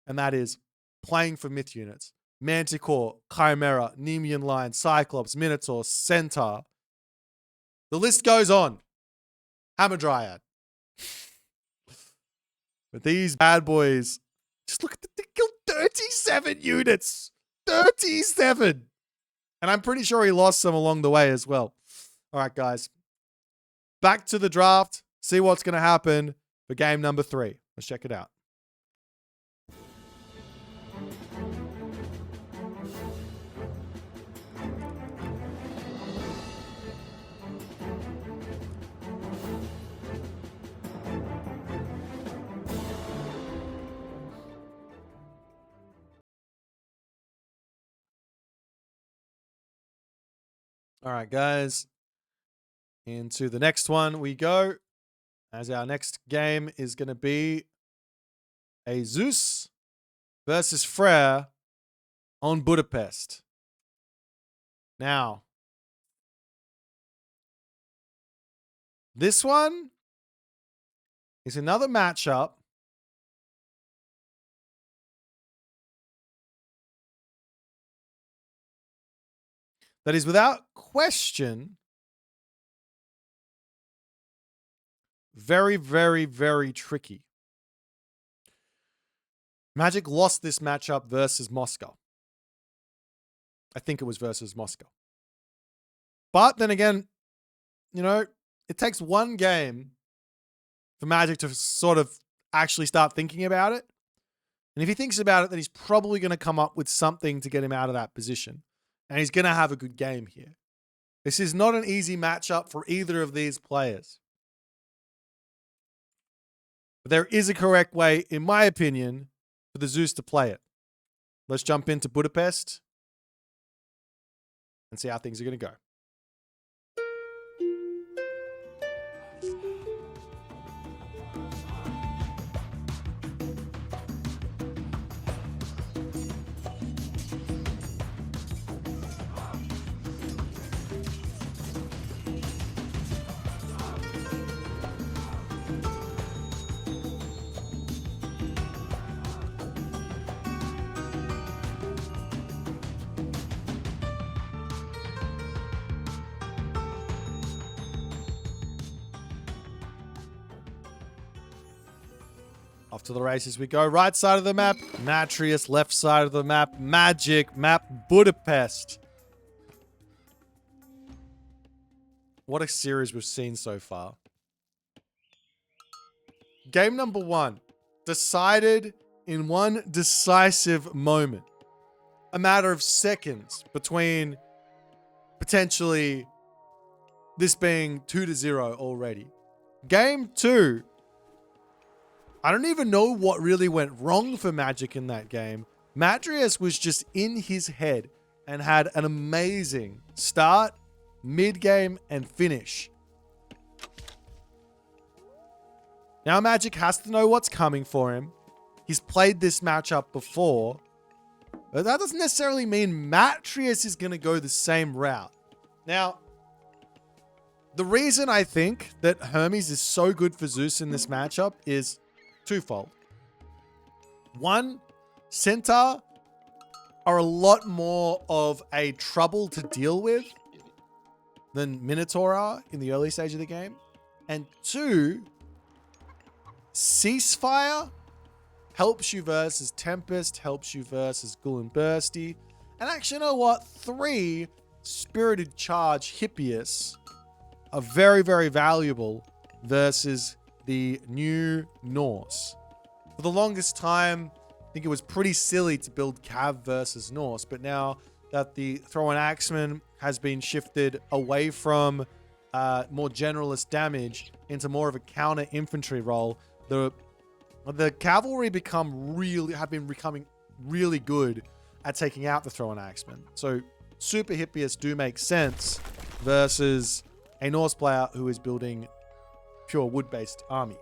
And that is playing for myth units. Manticore, Chimera, Nemean Lion, Cyclops, Minotaur, Centaur. The list goes on. Hamadryad. But these bad boys, just look at they killed 37 units. 37. And I'm pretty sure he lost some along the way as well. All right, guys. Back to the draft. See what's going to happen for game number 3. Let's check it out. All right, guys. Into the next one we go. As our next game is going to be a Zeus versus Freyr on Budapest. Now, this one is another matchup that is without question very, very, very tricky. Magic lost this matchup versus Moscow. I think it was versus Moscow. But then again, you know, it takes one game for Magic to sort of actually start thinking about it. And if he thinks about it, then he's probably going to come up with something to get him out of that position. And he's going to have a good game here. This is not an easy matchup for either of these players. But there is a correct way, in my opinion, for the Zeus to play it. Let's jump into Budapest and see how things are going to go. Off to the races we go. Right side of the map, Matreiuss. Left side of the map, Magic. Map, Budapest. What a series we've seen so far. Game number 1. Decided in one decisive moment. A matter of seconds between potentially this being 2-0 already. Game 2. I don't even know what really went wrong for Magic in that game. Matreiuss was just in his head and had an amazing start, mid-game, and finish. Now Magic has to know what's coming for him. He's played this matchup before. But that doesn't necessarily mean Matreiuss is going to go the same route. Now, the reason I think that Hermes is so good for Zeus in this matchup is twofold. One, Centaur are a lot more of a trouble to deal with than Minotaur are in the early stage of the game. And two, Ceasefire helps you versus Tempest, helps you versus Ghoul and Bursty. And actually, you know what? 3, Spirited Charge Hippias are very, very valuable versus the new Norse. For the longest time, I think it was pretty silly to build Cav versus Norse, but now that the Throw and Axeman has been shifted away from more generalist damage into more of a counter infantry role, the cavalry have been becoming really good at taking out the Throw and Axeman. So Super Hippias do make sense versus a Norse player who is building pure wood-based army.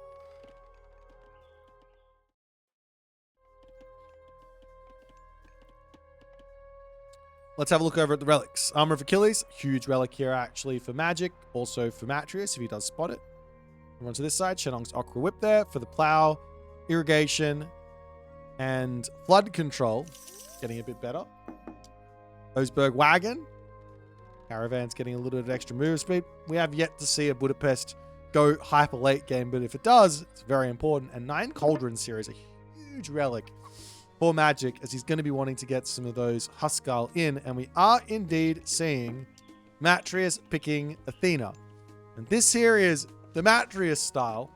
Let's have a look over at the relics. Armor of Achilles, huge relic here actually for Magic, also for Matreiuss if he does spot it. Move on to this side, Shenong's Okra Whip there for the plow, irrigation, and flood control. Getting a bit better. Oseberg Wagon. Caravan's getting a little bit of extra move speed. We have yet to see a Budapest go hyper late game, but if it does, it's very important. And 9 Cauldrons here is a huge relic for Magic, as he's going to be wanting to get some of those Huskarl in. And we are indeed seeing Matreiuss picking Athena. And this here is the Matreiuss style.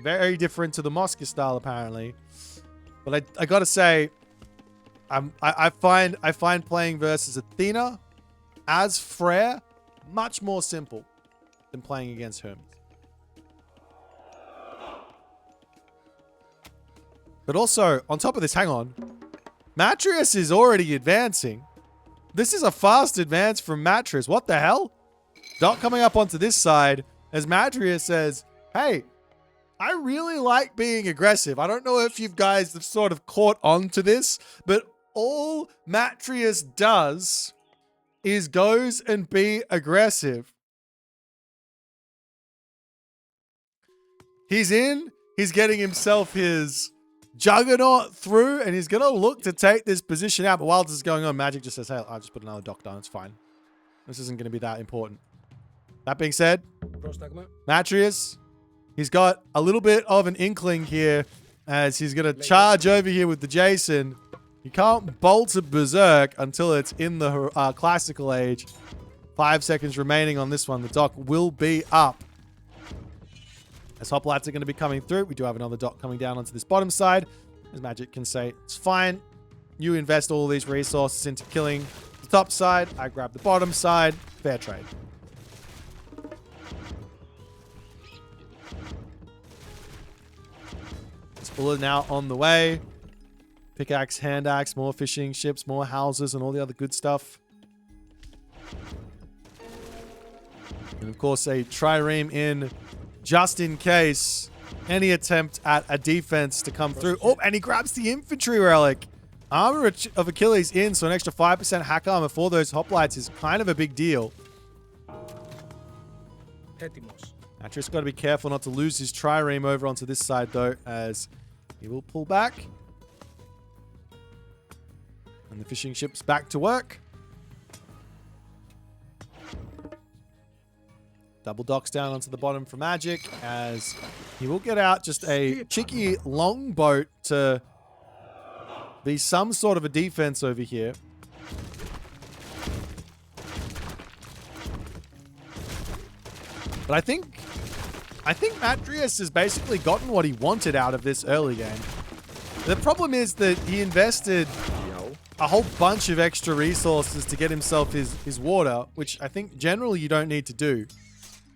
Very different to the Mosca style, apparently. But I gotta say, I find playing versus Athena as Freyr much more simple than playing against Hermes. But also, on top of this, hang on. Matreiuss is already advancing. This is a fast advance from Matreiuss. What the hell? Dot coming up onto this side as Matreiuss says, hey, I really like being aggressive. I don't know if you guys have sort of caught on to this, but all Matreiuss does is goes and be aggressive. He's in. He's getting himself his Juggernaut through, and he's going to look to take this position out. But while this is going on, Magic just says, hey, I'll just put another dock down. It's fine. This isn't going to be that important. That being said, Matreiuss, he's got a little bit of an inkling here as he's going to charge over here with the Jason. You can't bolt a Berserk until it's in the classical age. 5 seconds remaining on this one. The dock will be up. As hoplites are going to be coming through, we do have another dock coming down onto this bottom side. As Magic can say, it's fine. You invest all these resources into killing the top side. I grab the bottom side. Fair trade. Spooler now on the way. Pickaxe, hand axe, more fishing ships, more houses, and all the other good stuff. And of course, a trireme in just in case any attempt at a defense to come through. Oh, and he grabs the infantry relic. Armor of Achilles in, so an extra 5% hack armor for those hoplites is kind of a big deal. Matreiuss got to be careful not to lose his trireme over onto this side, though, as he will pull back. And the fishing ship's back to work. Double docks down onto the bottom for Magic, as he will get out just a cheeky longboat to be some sort of a defense over here. But I think Matreiuss has basically gotten what he wanted out of this early game. The problem is that he invested a whole bunch of extra resources to get himself his water, which I think generally you don't need to do.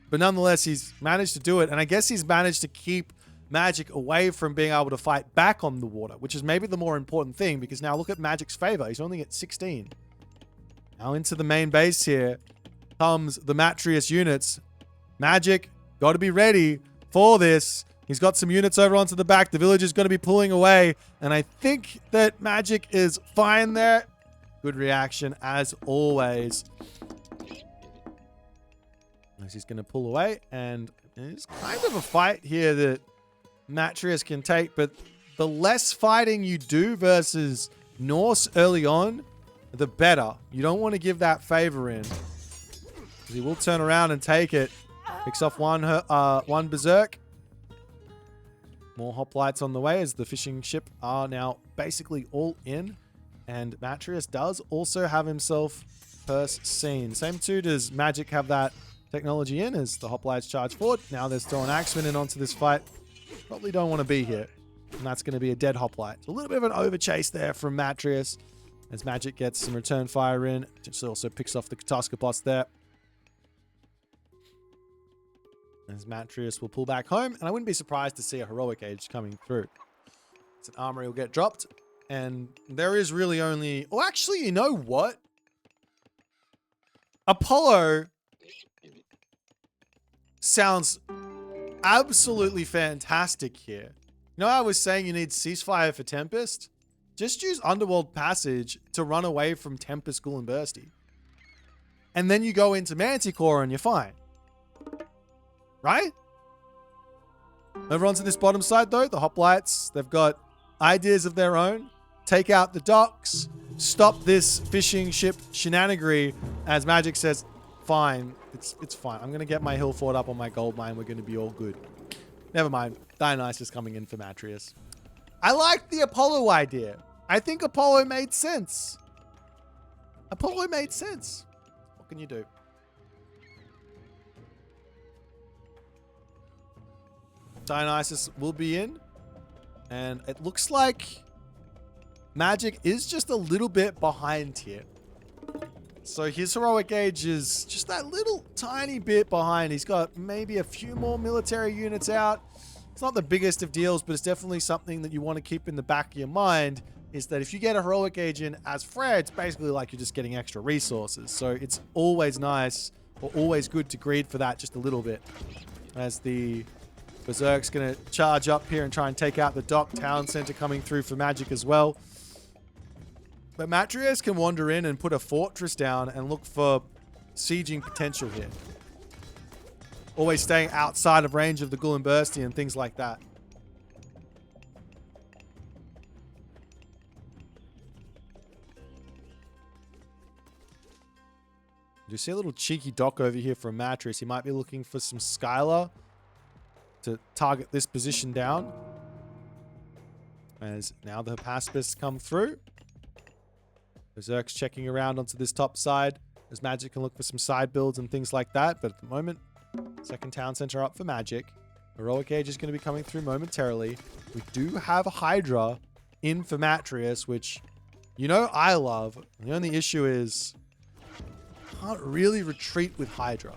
But nonetheless, he's managed to do it. And I guess he's managed to keep Magic away from being able to fight back on the water, which is maybe the more important thing, because now look at Magic's favor. He's only at 16. Now into the main base here comes the Matreiuss units. Magic, got to be ready for this. He's got some units over onto the back. The village is going to be pulling away. And I think that Magic is fine there. Good reaction as always. He's going to pull away. And it's kind of a fight here that Matreiuss can take. But the less fighting you do versus Norse early on, the better. You don't want to give that favor in. He will turn around and take it. Picks off one Berserk. More hoplites on the way as the fishing ship are now basically all in. And Matreiuss does also have himself first seen. Same too does Magic have that technology in as the hoplites charge forward. Now there's still an Axeman in onto this fight. Probably don't want to be here. And that's going to be a dead hoplite. So a little bit of an overchase there from Matreiuss as Magic gets some return fire in. Just also picks off the Kataskapots there. As Matreiuss will pull back home. And I wouldn't be surprised to see a Heroic Age coming through. So an armory will get dropped. And there is really only... Oh, actually, you know what? Apollo sounds absolutely fantastic here. You know, I was saying you need Ceasefire for Tempest. Just use Underworld Passage to run away from Tempest, Ghoul, and Bursty. And then you go into Manticore and you're fine. Right? Over onto this bottom side, though, the Hoplites, they've got ideas of their own. Take out the docks. Stop this fishing ship shenanigery. As Magic says, fine. It's fine. I'm going to get my hill fort up on my gold mine. We're going to be all good. Never mind. Dionysus coming in for Matreiuss. I like the Apollo idea. I think Apollo made sense. Apollo made sense. What can you do? Dionysus will be in. And it looks like Magic is just a little bit behind here. So his Heroic Age is just that little tiny bit behind. He's got maybe a few more military units out. It's not the biggest of deals, but it's definitely something that you want to keep in the back of your mind, is that if you get a Heroic Age in as Freya, it's basically like you're just getting extra resources. So it's always nice, or always good to greed for that just a little bit. As the Berserk's going to charge up here and try and take out the dock. Town Center coming through for Magic as well. But Matreiuss can wander in and put a fortress down and look for sieging potential here. Always staying outside of range of the Ghoul and Bursty and things like that. You see a little cheeky dock over here from Matreiuss. He might be looking for some Skylar to target this position down. As now the Hypaspists come through. Berserk's checking around onto this top side as Magic can look for some side builds and things like that. But at the moment, second town center up for Magic. Heroic Age is going to be coming through momentarily. We do have a Hydra in for Matreiuss, which, you know, I love. The only issue is can't really retreat with Hydra.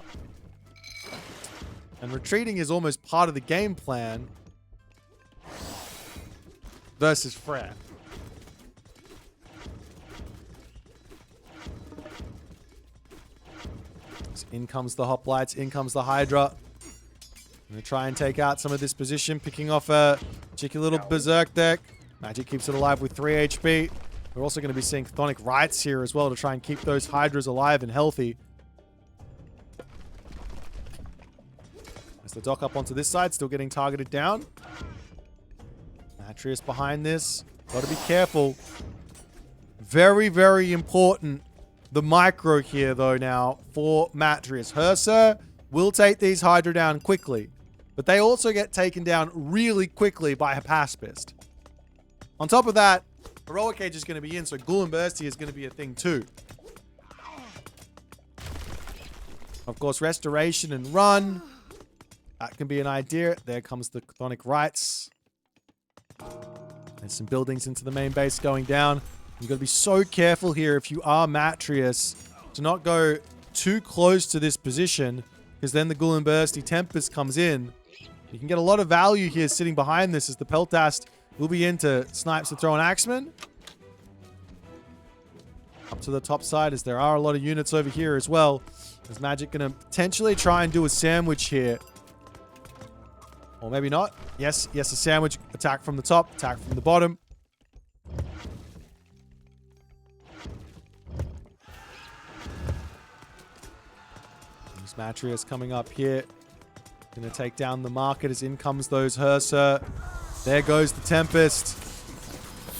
And retreating is almost part of the game plan versus Freya. So in comes the Hoplites, in comes the Hydra. I'm going to try and take out some of this position, picking off a cheeky little Berserk deck. Magic keeps it alive with 3 HP. We're also going to be seeing Chthonic Rites here as well to try and keep those Hydras alive and healthy. As the dock up onto this side, still getting targeted down. Matreiuss behind this. Got to be careful. Very, very important. The micro here, though, now for Matreiuss. Hersa will take these Hydra down quickly, but they also get taken down really quickly by Hypaspist. On top of that, Heroic Age is going to be in, so Ghoul and Bursty is going to be a thing too. Of course, Restoration and Run. That can be an idea. There comes the Chthonic Rites. There's some buildings into the main base going down. You've got to be so careful here if you are Matreiuss to not go too close to this position, because then the Ghoul and Bursty Tempest comes in. You can get a lot of value here sitting behind this as the Peltast will be into snipes to throw an Axeman. Up to the top side as there are a lot of units over here as well. Is Magic going to potentially try and do a sandwich here? Or maybe not. Yes, a sandwich. Attack from the top, attack from the bottom. There's Matreiuss coming up here. Gonna take down the market as in comes those Herser. There goes the Tempest.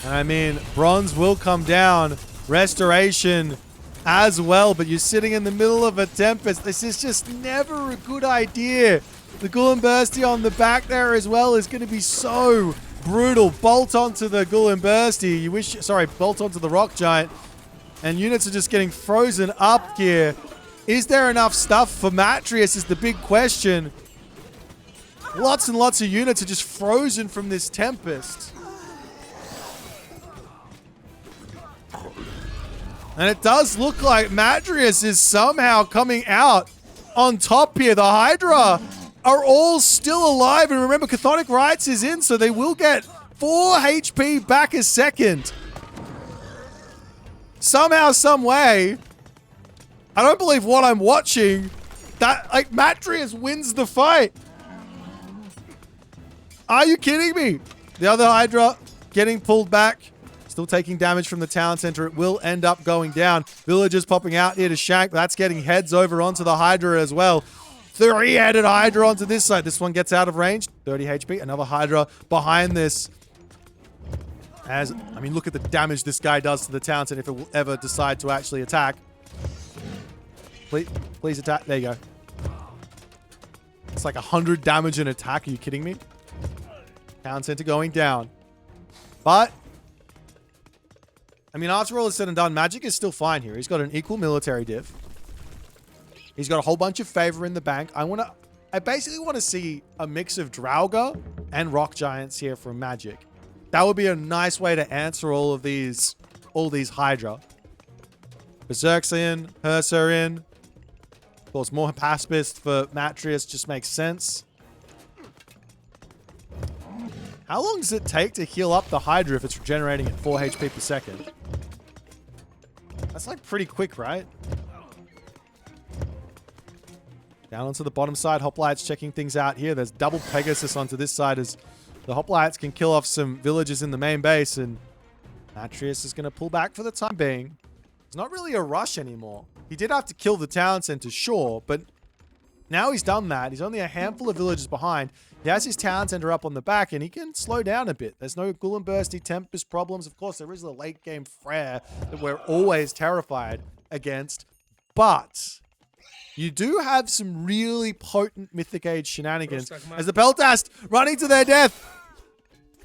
And I mean, bronze will come down. Restoration as well, but you're sitting in the middle of a Tempest. This is just never a good idea. The Gullenbursty on the back there as well is going to be so brutal. Bolt onto the Gullenbursty. Bolt onto the Rock Giant. And units are just getting frozen up here. Is there enough stuff for Matreiuss is the big question. Lots and lots of units are just frozen from this Tempest. And it does look like Matreiuss is somehow coming out on top here. The Hydra are all still alive. And remember, Chthonic Rites is in, so they will get 4 HP back a second. Somehow, some way. I don't believe what I'm watching. That, like, Matreiuss wins the fight. Are you kidding me? The other Hydra getting pulled back. Still taking damage from the town center. It will end up going down. Villagers popping out here to shank. That's getting heads over onto the Hydra as well. 3-headed Hydra onto this side. This one gets out of range. 30 HP. Another Hydra behind this. As, I mean, look at the damage this guy does to the town center if it will ever decide to actually attack. Please attack. There you go. It's like 100 damage an attack. Are you kidding me? Town center going down. But I mean, after all is said and done, Magic is still fine here. He's got an equal military div. He's got a whole bunch of favor in the bank. I basically want to see a mix of Draugr and Rock Giants here from Magic. That would be a nice way to answer all these Hydra. Berserk's in, Herser in. Of course, more Paspist for Matreiuss just makes sense. How long does it take to heal up the Hydra if it's regenerating at 4 HP per second? That's like pretty quick, right? Down onto the bottom side, Hoplites checking things out here. There's double Pegasus onto this side as the Hoplites can kill off some villagers in the main base, and Matreiuss is going to pull back for the time being. It's not really a rush anymore. He did have to kill the town center, sure, but now he's done that. He's only a handful of villagers behind. He has his town center up on the back, and he can slow down a bit. There's no Gullenbursty Tempest problems. Of course, there is the late game Frere that we're always terrified against, but you do have some really potent Mythic Age shenanigans as the Peltast running to their death.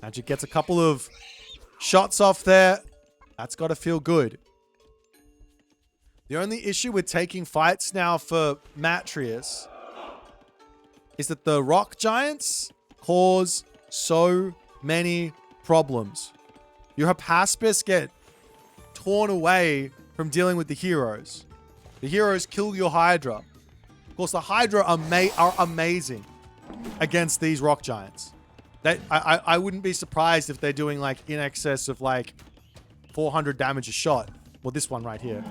Magic gets a couple of shots off there. That's got to feel good. The only issue with taking fights now for Matreiuss is that the Rock Giants cause so many problems. Your Hapaspis get torn away from dealing with the heroes. The heroes kill your Hydra. Of course, the Hydra are amazing against these Rock Giants. I wouldn't be surprised if they're doing like in excess of like 400 damage a shot. Well, this one right here.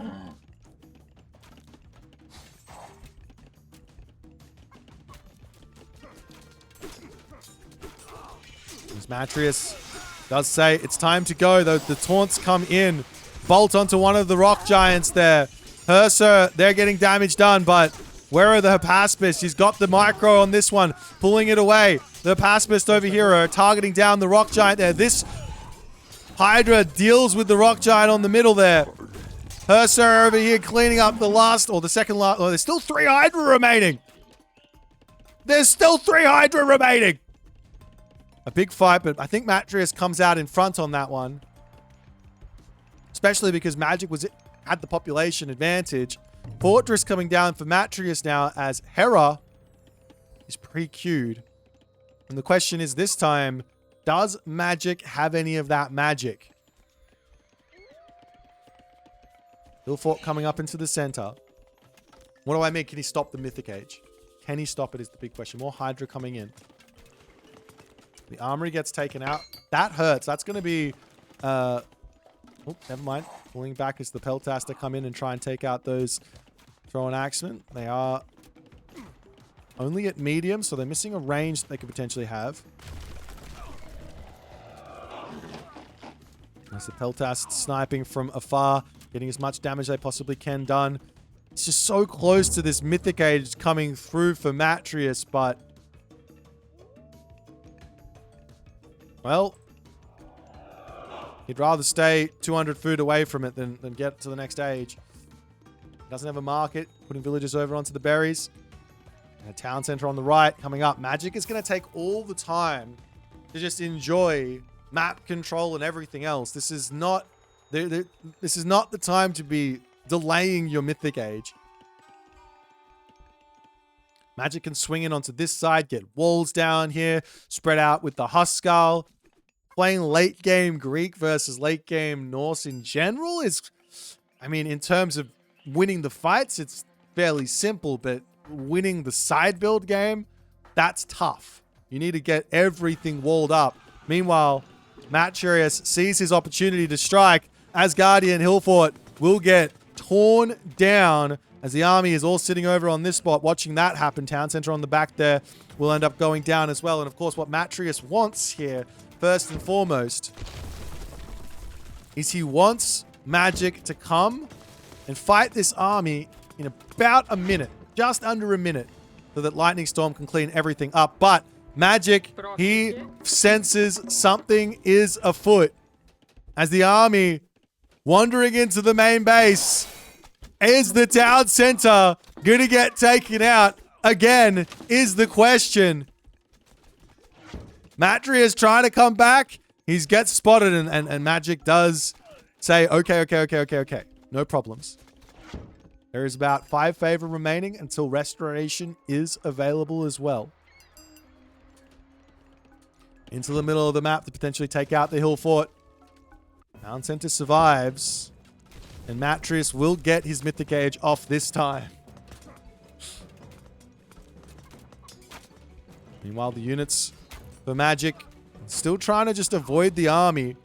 Matreiuss does say it's time to go. The taunts come in. Bolt onto one of the Rock Giants there. Herser, they're getting damage done, but where are the Hapaspis? He's got the micro on this one, pulling it away. The Hapaspist over here are targeting down the Rock Giant there. This Hydra deals with the Rock Giant on the middle there. Herser over here cleaning up the last, or the second last. Oh, there's still 3 Hydra remaining. There's still 3 Hydra remaining. A big fight, but I think Matreiuss comes out in front on that one. Especially because Magic had the population advantage. Fortress coming down for Matreiuss now as Hera is pre-queued. And the question is this time, does Magic have any of that magic? Hillfort coming up into the center. What do I mean? Can he stop the Mythic Age? Can he stop it is the big question. More Hydra coming in. The armory gets taken out. That hurts. That's going to be... oh, never mind. Pulling back as the Peltaster come in and try and take out those thrown axemen. They are only at medium, so they're missing a range that they could potentially have. As the Peltast sniping from afar, getting as much damage they possibly can done. It's just so close to this Mythic Age coming through for Matreiuss, but... well... he'd rather stay 200 food away from it than get to the next age. Doesn't have a market, putting villagers over onto the berries. And a town center on the right coming up. Magic is going to take all the time to just enjoy map control and everything else. This is not this is not the time to be delaying your Mythic Age. Magic can swing in onto this side, get walls down here, spread out with the Huskal. Playing late game Greek versus late game Norse in general is, I mean, in terms of winning the fights, it's fairly simple, but winning the side build game, that's tough. You need to get everything walled up. Meanwhile, Matreiuss sees his opportunity to strike. Asgardian Hillfort will get torn down as the army is all sitting over on this spot watching that happen. Town center on the back there will end up going down as well. And of course, what Matreiuss wants here, first and foremost, is he wants Magic to come and fight this army in about a minute, just under a minute, so that Lightning Storm can clean everything up. But Magic, he senses something is afoot as the army wandering into the main base. Is the town center going to get taken out again is the question. Matreiuss trying to come back. He gets spotted and Magic does say, okay. No problems. There is about 5 favor remaining until restoration is available as well. Into the middle of the map to potentially take out the hill fort. Town center survives. And Matreiuss will get his Mythic Age off this time. Meanwhile, the units for Magic still trying to just avoid the army.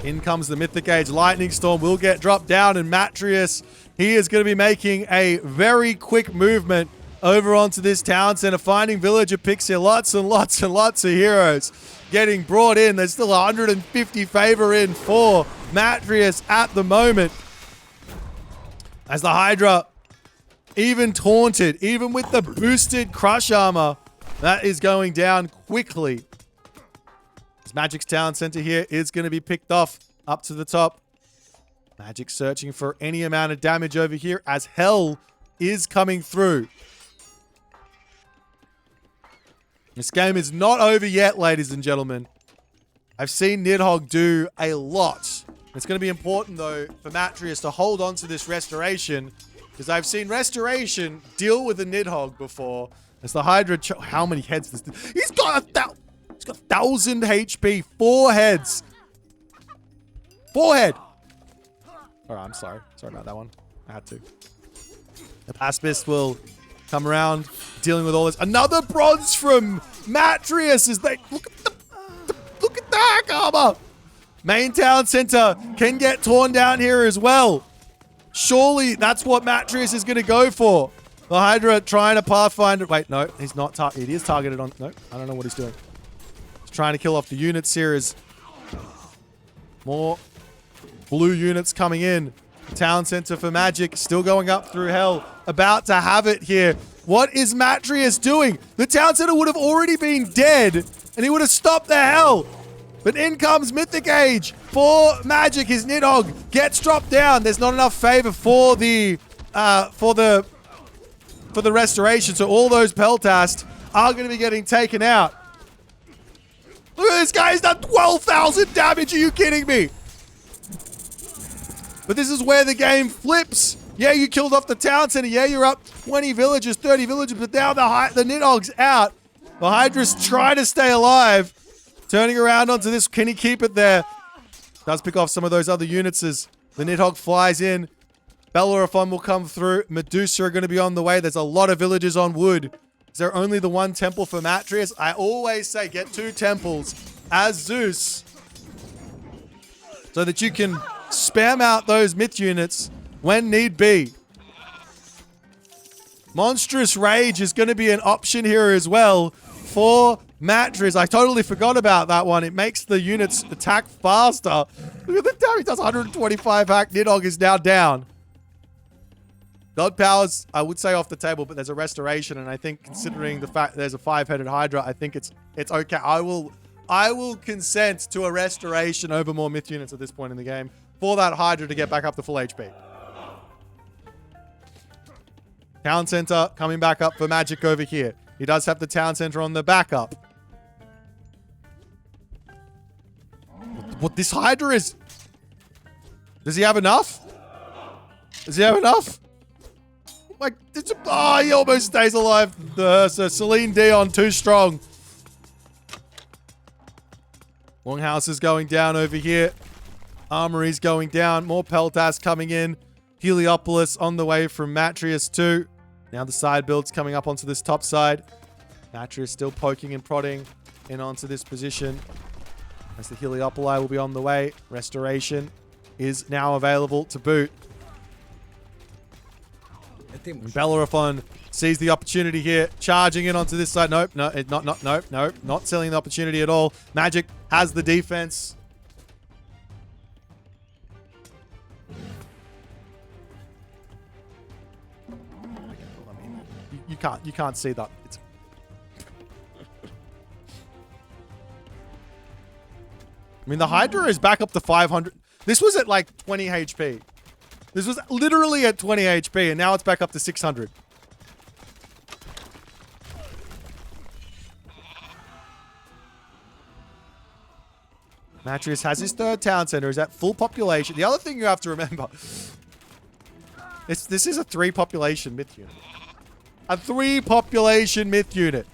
In comes the Mythic Age. Lightning Storm will get dropped down, and Matreiuss, he is going to be making a very quick movement over onto this town center, finding villager picks here. Lots and lots and lots of heroes getting brought in. There's still 150 favor in for Matreiuss at the moment. As the Hydra, even taunted, even with the boosted crush armor, that is going down quickly. Magic's town center here is going to be picked off up to the top. Magic searching for any amount of damage over here as hell is coming through. This game is not over yet, ladies and gentlemen. I've seen Nidhogg do a lot. It's going to be important, though, for Matreiuss to hold on to this restoration, because I've seen restoration deal with a Nidhogg before. As the Hydra... how many heads does this... He's got 1,000 HP. 4 heads. 4 head. All right, I'm sorry. Sorry about that one. I had to. The Paspist will come around, dealing with all this. Another bronze from Matreiuss as they... Look at the hack armor. Main town center can get torn down here as well. Surely that's what Matreiuss is going to go for. The Hydra trying to pathfinder... wait, no. He's not... he is targeted on... no, I don't know what he's doing. Trying to kill off the units here as more blue units coming in. Town center for Magic still going up through hell. About to have it here. What is Matreiuss doing? The town center would have already been dead and he would have stopped the hell. But in comes Mythic Age for Magic. His Nidhogg gets dropped down. There's not enough favor for the restoration. So all those Peltast are going to be getting taken out. Look at this guy, he's done 12,000 damage, are you kidding me? But this is where the game flips. Yeah, you killed off the town center. Yeah, you're up 20 villagers, 30 villagers, but now the Nidhogg's out. The Hydra's trying to stay alive. Turning around onto this, can he keep it there? Does pick off some of those other units as the Nidhogg flies in. Bellerophon will come through. Medusa are going to be on the way. There's a lot of villagers on wood. Is there only the 1 temple for Matreiuss? I always say get 2 temples as Zeus so that you can spam out those myth units when need be. Monstrous Rage is going to be an option here as well for Matreiuss. I totally forgot about that one. It makes the units attack faster. Look at the damage. Does 125 hack. Nidhogg is now down. God Powers, I would say off the table, but there's a restoration, and I think considering the fact there's a 5-headed Hydra, I think it's okay. I will consent to a restoration over more myth units at this point in the game for that Hydra to get back up to full HP. Town Center coming back up for Magic over here. He does have the Town Center on the backup. What this Hydra is... Does he have enough? Does he have enough? Like, oh, he almost stays alive. So Celine Dion, too strong. Longhouse is going down over here. Armory's going down. More Peltas coming in. Heliopolis on the way from Matreiuss too. Now the side builds coming up onto this top side. Matreiuss still poking and prodding in onto this position. As the Heliopoli will be on the way. Restoration is now available to boot. And Bellerophon sees the opportunity here, charging in onto this side. Nope, not selling the opportunity at all. Magic has the defense. You can't see that. I mean, the Hydra is back up to 500. This was at like 20 HP. This was literally at 20 HP, and now it's back up to 600. Matreiuss has his third town center. Is at full population. The other thing you have to remember, this is a 3 population myth unit. A 3 population myth unit.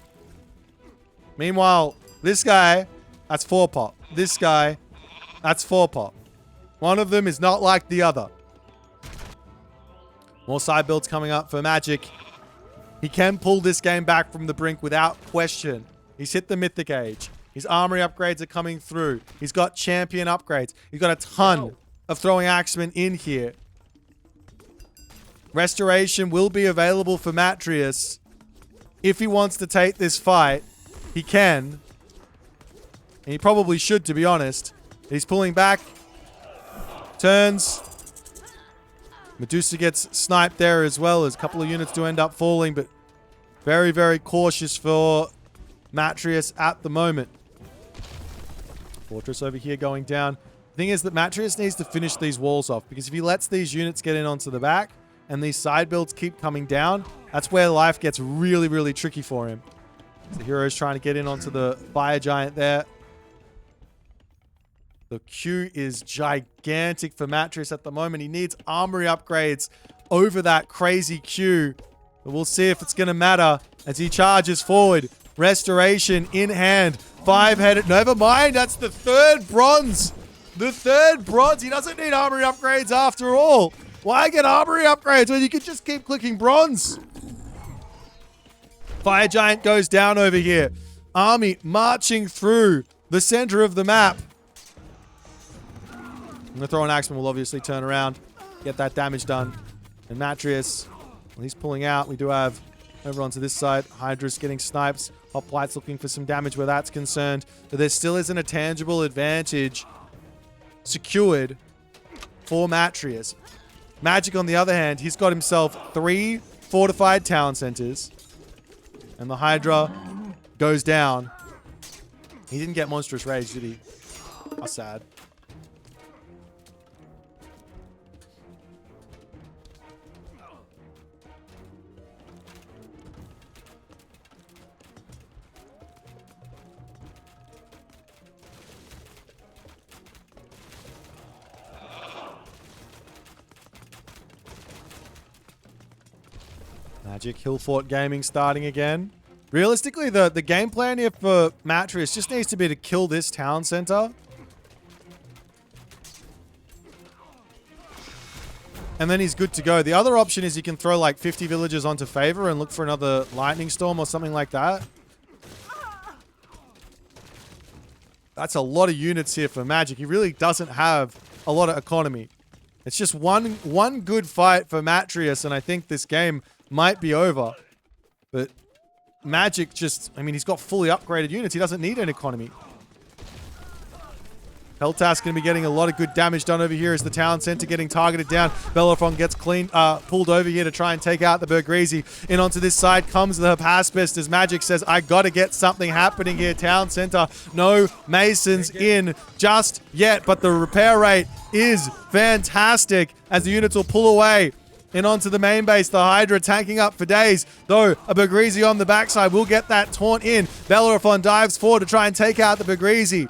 Meanwhile, this guy, that's 4 pop. This guy, that's 4 pop. One of them is not like the other. More side builds coming up for Magic. He can pull this game back from the brink without question. He's hit the Mythic Age. His armory upgrades are coming through. He's got champion upgrades. He's got a ton of throwing axemen in here. Restoration will be available for Matreiuss. If he wants to take this fight, he can. And he probably should, to be honest. He's pulling back. Turns. Medusa gets sniped there as well, as a couple of units do end up falling, but very, very cautious for Matreiuss at the moment. Fortress over here going down. The thing is that Matreiuss needs to finish these walls off, because if he lets these units get in onto the back and these side builds keep coming down, that's where life gets really, really tricky for him. The hero's trying to get in onto the fire giant there. The queue is gigantic for Matreiuss at the moment. He needs armory upgrades over that crazy queue. But we'll see if it's going to matter as he charges forward. Restoration in hand. 5-headed. Never mind. That's the 3rd bronze. The 3rd bronze. He doesn't need armory upgrades after all. Why get armory upgrades when you can just keep clicking bronze? Fire giant goes down over here. Army marching through the center of the map. I'm going to throw an axeman. Will obviously turn around, get that damage done. And Matreiuss, well, he's pulling out. We do have over onto this side. Hydra's getting snipes. Hoplite's looking for some damage where that's concerned. But there still isn't a tangible advantage secured for Matreiuss. Magic, on the other hand, he's got himself 3 fortified town centers. And the Hydra goes down. He didn't get Monstrous Rage, did he? How sad. Magic, Hillfort Gaming starting again. Realistically, the game plan here for Matreiuss just needs to be to kill this town center. And then he's good to go. The other option is he can throw like 50 villagers onto favor and look for another lightning storm or something like that. That's a lot of units here for Magic. He really doesn't have a lot of economy. It's just one good fight for Matreiuss, and I think this game might be over. But Magic just, I mean, he's got fully upgraded units. He doesn't need an economy. Peltas going to be getting a lot of good damage done over here as the town center getting targeted down. Bellerophon gets pulled over here to try and take out the Bergrizi. In onto this side comes the Paspist as Magic says, I got to get something happening here. Town center, no Masons in just yet, but the repair rate is fantastic as the units will pull away. In onto the main base, the Hydra tanking up for days, though a Bergrizi on the backside will get that taunt in. Bellerophon dives forward to try and take out the Bergrizi.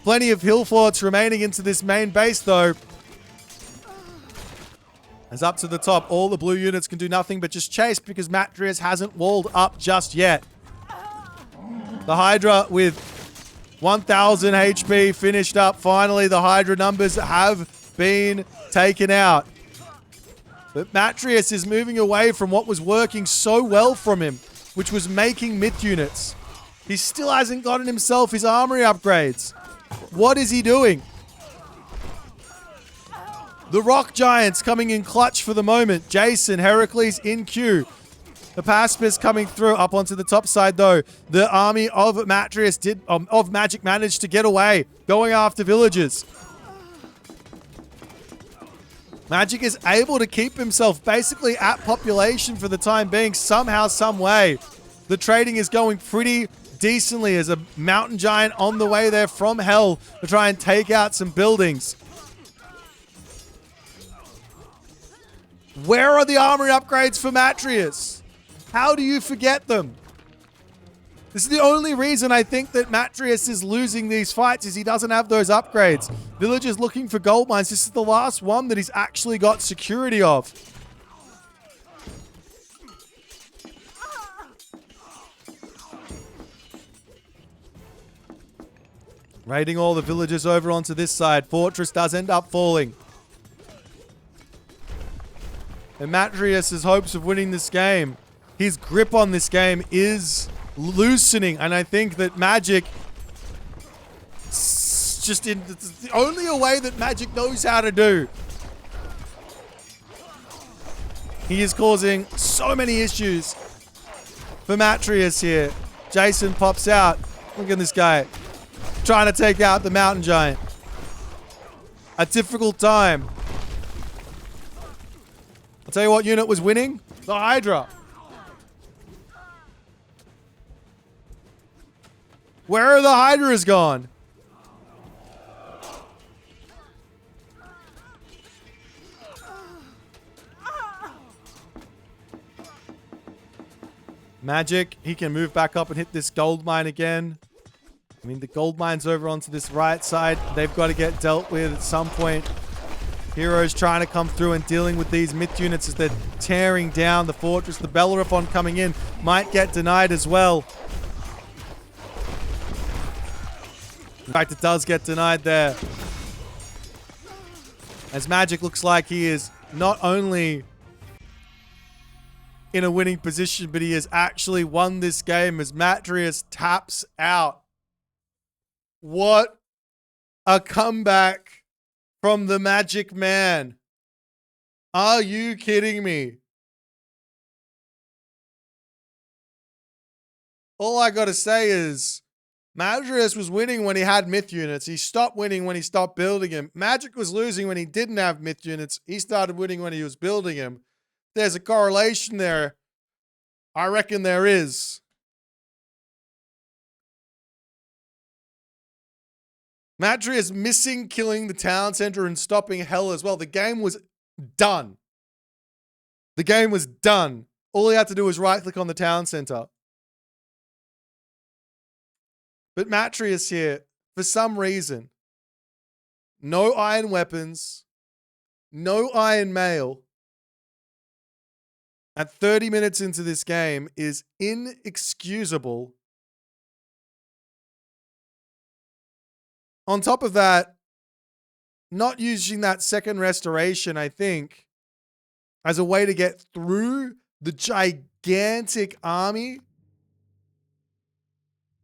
Plenty of hill forts remaining into this main base, though. As up to the top, all the blue units can do nothing but just chase because Matreiuss hasn't walled up just yet. The Hydra with 1,000 HP finished up. Finally, the Hydra numbers have been taken out. But Matreiuss is moving away from what was working so well from him, which was making myth units. He still hasn't gotten himself his armory upgrades. What is he doing? The Rock Giants coming in clutch for the moment. Jason, Heracles in queue. The Paspist coming through up onto the top side, though. The army of Matreiuss of Magic managed to get away, going after villagers. Magic is able to keep himself basically at population for the time being, somehow, some way. The trading is going pretty decently as a mountain giant on the way there from hell to try and take out some buildings. Where are the armory upgrades for Matreiuss? How do you forget them? This is the only reason I think that Matreiuss is losing these fights is he doesn't have those upgrades. Villagers looking for gold mines. This is the last one that he's actually got security of. Raiding all the villagers over onto this side. Fortress does end up falling. And Matreiuss's hopes of winning this game, his grip on this game is loosening. And I think that Magic, it's the only way that Magic knows how to do. He is causing so many issues for Matreiuss here. Jason pops out. Look at this guy. Trying to take out the mountain giant. A difficult time. I'll tell you what unit was winning. The Hydra. Where are the Hydras gone? Magic, he can move back up and hit this gold mine again. I mean, the gold mine's over onto this right side. They've got to get dealt with at some point. Heroes trying to come through and dealing with these myth units as they're tearing down the fortress. The Bellerophon coming in might get denied as well. In fact, it does get denied there. As Magic looks like he is not only in a winning position, but he has actually won this game as Matreiuss taps out. What a comeback from the Magic Man. Are you kidding me? All I gotta say is Matreiuss was winning when he had myth units. He stopped winning when he stopped building him. Magic was losing when he didn't have myth units. He started winning when he was building him. There's a correlation there. I reckon there is. Matreiuss missing killing the town center and stopping hell as well. The game was done. The game was done. All he had to do was right-click on the town center. But Matreiuss here, for some reason, no iron weapons, no iron mail, at 30 minutes into this game is inexcusable. On top of that, not using that second restoration, I think, as a way to get through the gigantic army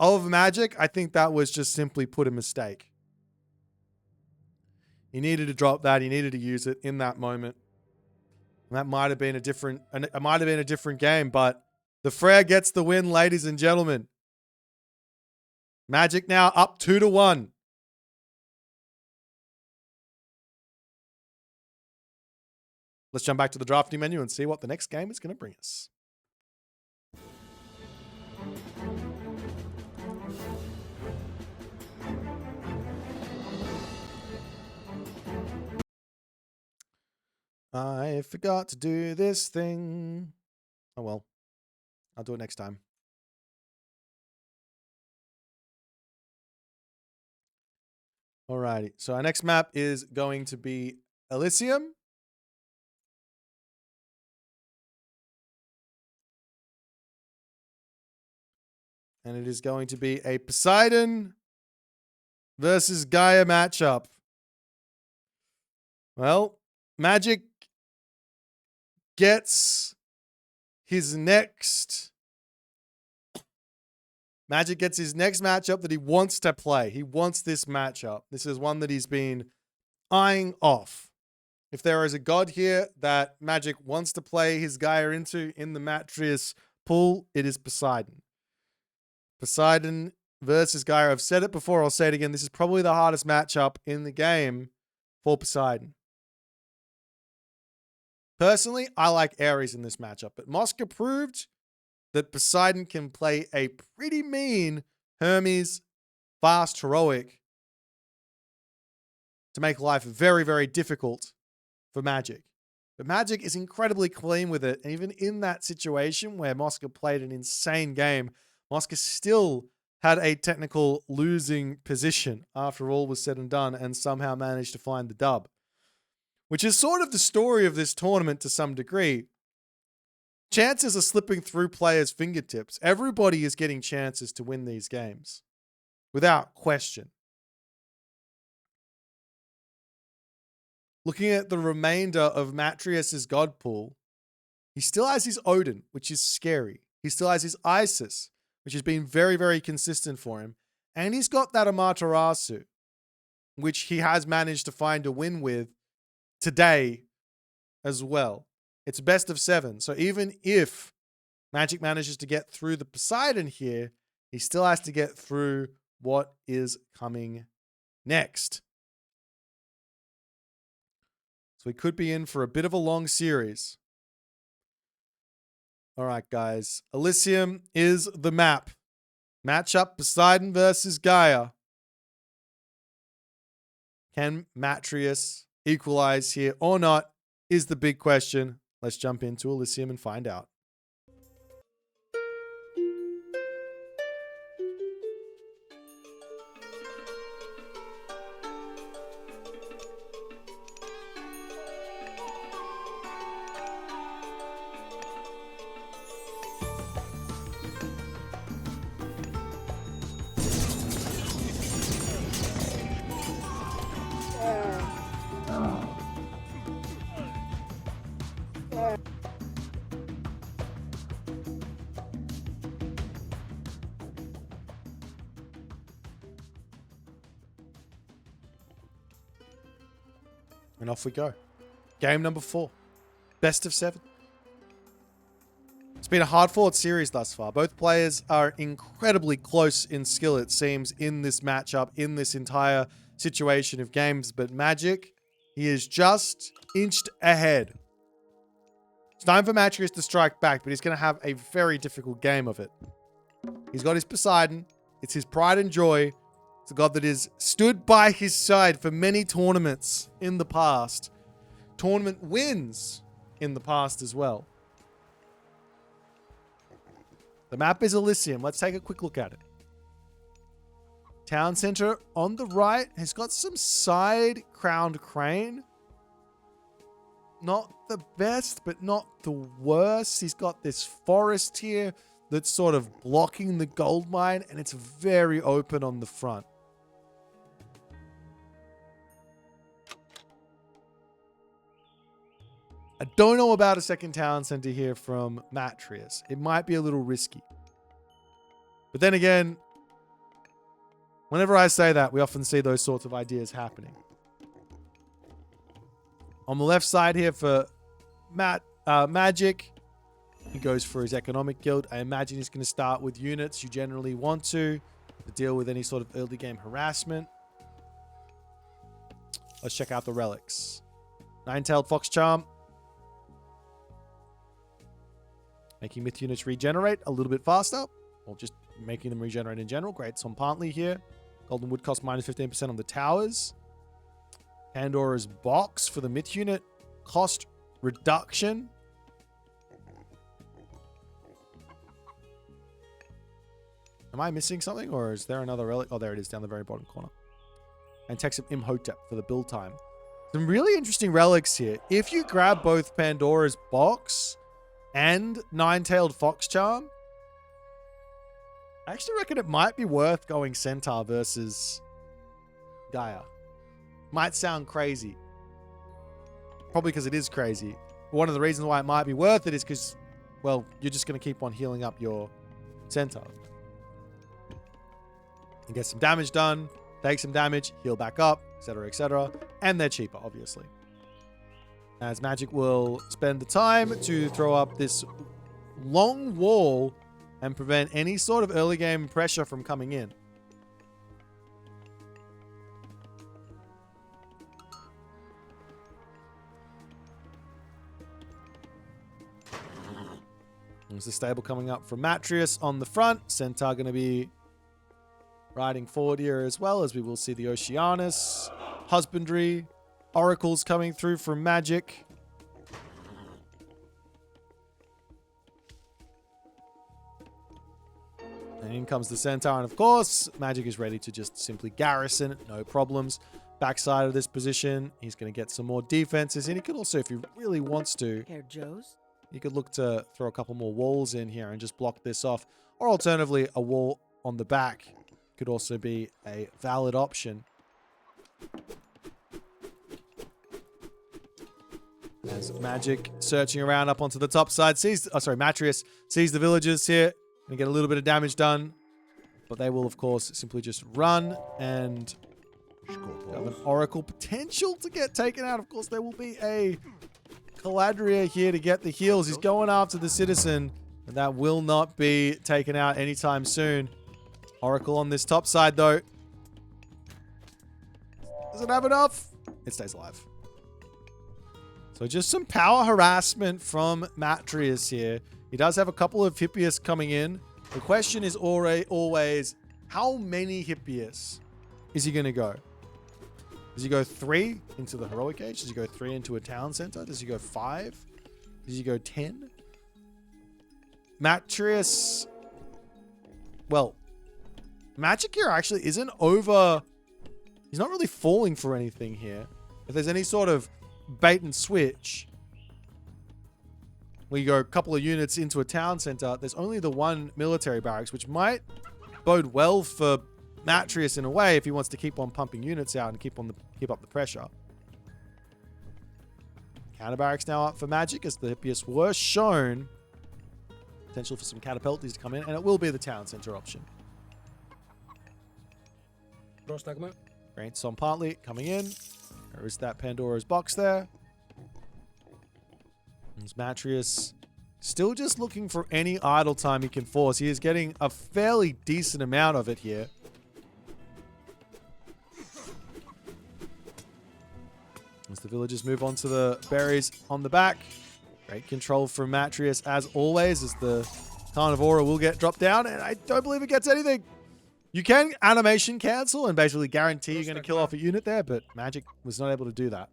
of Magic, I think that was just simply put a mistake. He needed to drop that. He needed to use it in that moment. And that might have been a different game, but the Frere gets the win, ladies and gentlemen. Magic now up 2-1. Let's jump back to the drafting menu and see what the next game is going to bring us. I forgot to do this thing. Oh well. I'll do it next time. Alrighty. So our next map is going to be Elysium. And it is going to be a Poseidon versus Gaia matchup. Well, Magic gets his next matchup that he wants to play. He wants this matchup. This is one that he's been eyeing off. If there is a god here that Magic wants to play his Gaia into in the Matreiuss pool, it is Poseidon. Poseidon versus Gaia. I've said it before, I'll say it again. This is probably the hardest matchup in the game for Poseidon. Personally, I like Ares in this matchup, but Mosca proved that Poseidon can play a pretty mean Hermes, fast, heroic, to make life very, very difficult for Magic. But Magic is incredibly clean with it. And even in that situation where Mosca played an insane game, Mosca still had a technical losing position after all was said and done and somehow managed to find the dub. Which is sort of the story of this tournament to some degree. Chances are slipping through players' fingertips. Everybody is getting chances to win these games. Without question. Looking at the remainder of Matreiuss's god pool, he still has his Odin, which is scary. He still has his Isis, which has been very, very consistent for him. And he's got that Amaterasu, which he has managed to find a win with today as well. It's best of 7. So even if Magic manages to get through the Poseidon here, he still has to get through what is coming next. So we could be in for a bit of a long series. All right, guys. Elysium is the map. Matchup Poseidon versus Gaia. Can Matreiuss equalize here or not is the big question. Let's jump into Elysium and find out. And off we go. Game number 4. Best of 7. It's been a hard-fought series thus far. Both players are incredibly close in skill, it seems, in this matchup, in this entire situation of games. But Magic, he is just inched ahead. It's time for Matreiuss to strike back, but he's going to have a very difficult game of it. He's got his Poseidon. It's his pride and joy. It's a god that has stood by his side for many tournaments in the past. Tournament wins in the past as well. The map is Elysium. Let's take a quick look at it. Town center on the right has got some side crowned crane. Not the best, but not the worst. He's got this forest here that's sort of blocking the gold mine, and it's very open on the front. I don't know about a second town center here from Matreiuss. It might be a little risky. But then again, whenever I say that, we often see those sorts of ideas happening. On the left side here for Magic, he goes for his economic guild. I imagine he's going to start with units you generally want to deal with any sort of early game harassment. Let's check out the relics. Nine-tailed fox charm. Making myth units regenerate a little bit faster. Or just making them regenerate in general. Great. Some Pantley here. Golden wood cost minus 15% on the towers. Pandora's box for the myth unit. Cost reduction. Am I missing something? Or is there another relic? Oh, there it is down the very bottom corner. And text of Imhotep for the build time. Some really interesting relics here. If you grab both Pandora's box and nine-tailed fox charm, I actually reckon it might be worth going Centaur versus Gaia. Might sound crazy. Probably because it is crazy. One of the reasons why it might be worth it is because, well, you're just going to keep on healing up your Centaur. And get some damage done, take some damage, heal back up, etc., etc. And they're cheaper, obviously. As Magic will spend the time to throw up this long wall and prevent any sort of early game pressure from coming in. There's the stable coming up from Matreiuss on the front. Centaur going to be riding forward here as well, as we will see the Oceanus, Husbandry, Oracles coming through from Magic. And in comes the Centaur, and of course, Magic is ready to just simply garrison, no problems. Backside of this position, he's going to get some more defenses, and he could also, if he really wants to, he could look to throw a couple more walls in here and just block this off. Or alternatively, a wall on the back could also be a valid option. As Magic searching around up onto the top side, sees, Matreiuss sees the villagers here and get a little bit of damage done, but they will of course simply just run and have an Oracle potential to get taken out. Of course, there will be a Caladria here to get the heals. He's going after the Citizen, and that will not be taken out anytime soon. Oracle on this top side though. Does it have enough? It stays alive. So just some power harassment from Matreiuss here. He does have a couple of Hippias coming in. The question is always, how many Hippias is he going to go? Does he go 3 into the Heroic Age? Does he go 3 into a town center? Does he go 5? Does he go 10? Matreiuss, well, Magic here actually isn't over. He's not really falling for anything here. If there's any sort of bait and switch, where you go a couple of units into a town center, there's only the one military barracks, which might bode well for Matreiuss in a way if he wants to keep on pumping units out and keep up the pressure. Counter barracks now up for Magic as the Hippias were shown. Potential for some catapulties to come in, and it will be the town center option. Great, some partly coming in. There is that Pandora's box there. There's Matreiuss still just looking for any idle time he can force. He is getting a fairly decent amount of it here. As the villagers move on to the berries on the back. Great control from Matreiuss as always, as the Carnivora will get dropped down, and I don't believe it gets anything. You can animation cancel and basically guarantee you're going to kill off a unit there, but Magic was not able to do that.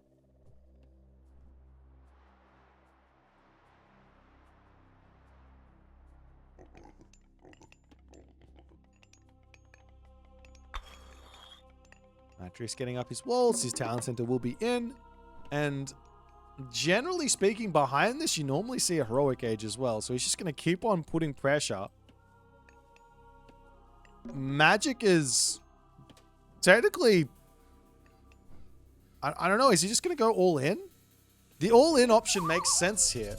Matreiuss getting up his walls. His town center will be in. And generally speaking, behind this, you normally see a Heroic Age as well. So he's just going to keep on putting pressure. Magic is technically, I don't know, is he just going to go all in? The all in option makes sense here.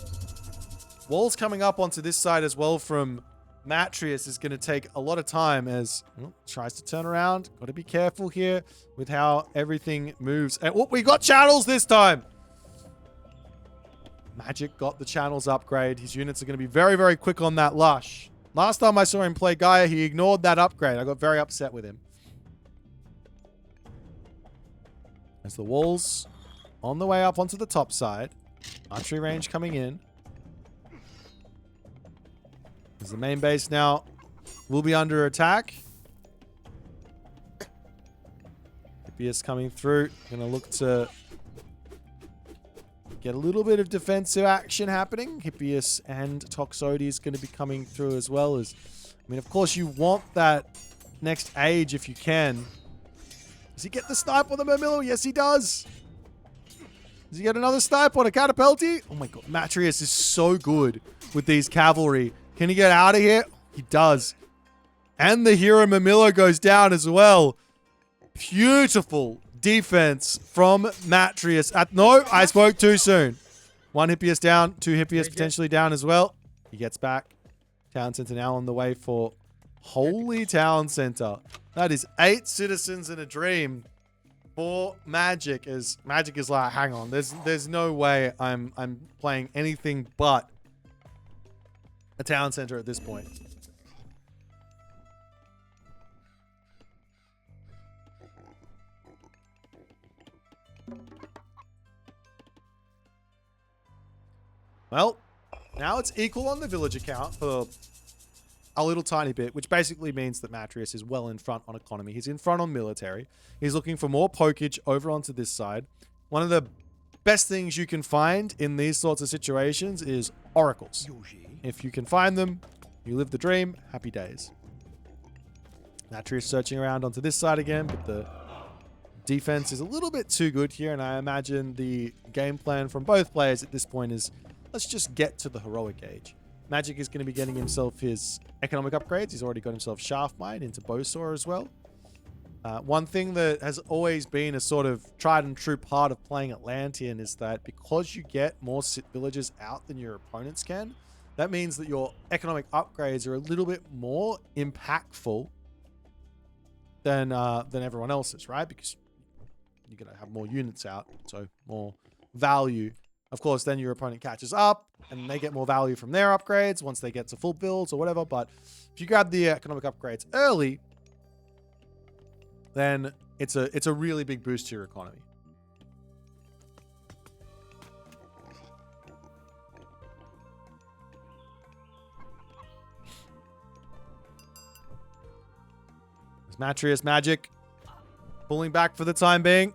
Walls coming up onto this side as well from Matreiuss is going to take a lot of time as tries to turn around. Got to be careful here with how everything moves. And we got channels this time. Magic got the channels upgrade. His units are going to be very, very quick on that Lush. Last time I saw him play Gaia, he ignored that upgrade. I got very upset with him. As the walls on the way up onto the top side. Archery range coming in. As the main base now will be under attack. Hippias coming through. Going to look to get a little bit of defensive action happening. Hippias and Toxotes going to be coming through as well. As, I mean, of course, you want that next age if you can. Does he get the snipe on the Mermillo? Yes, he does. Does he get another snipe on a Catapulti? Oh my god, Matreiuss is so good with these cavalry. Can he get out of here? He does. And the hero Mermillo goes down as well. Beautiful defense from Matreiuss. No, I spoke too soon. One Hippias down, two Hippias potentially down as well. He gets back. Town Center now on the way for Holy Town Center. That is 8 citizens in a dream for Magic. As Magic is like, hang on, there's no way I'm playing anything but a town center at this point. Well, now it's equal on the village account for a little tiny bit, which basically means that Matreiuss is well in front on economy. He's in front on military. He's looking for more pokage over onto this side. One of the best things you can find in these sorts of situations is oracles. If you can find them, you live the dream. Happy days. Matreiuss searching around onto this side again, but the defense is a little bit too good here, and I imagine the game plan from both players at this point is, let's just get to the heroic age. Magic is going to be getting himself his economic upgrades. He's already got himself Shaft Mine into Bowsaw as well. One thing that has always been a sort of tried and true part of playing Atlantean is that because you get more villagers out than your opponents can, that means that your economic upgrades are a little bit more impactful than everyone else's, right? Because you're going to have more units out, so more value. Of course, then your opponent catches up and they get more value from their upgrades once they get to full builds or whatever. But if you grab the economic upgrades early, then it's a really big boost to your economy. There's Matreiuss Magic pulling back for the time being.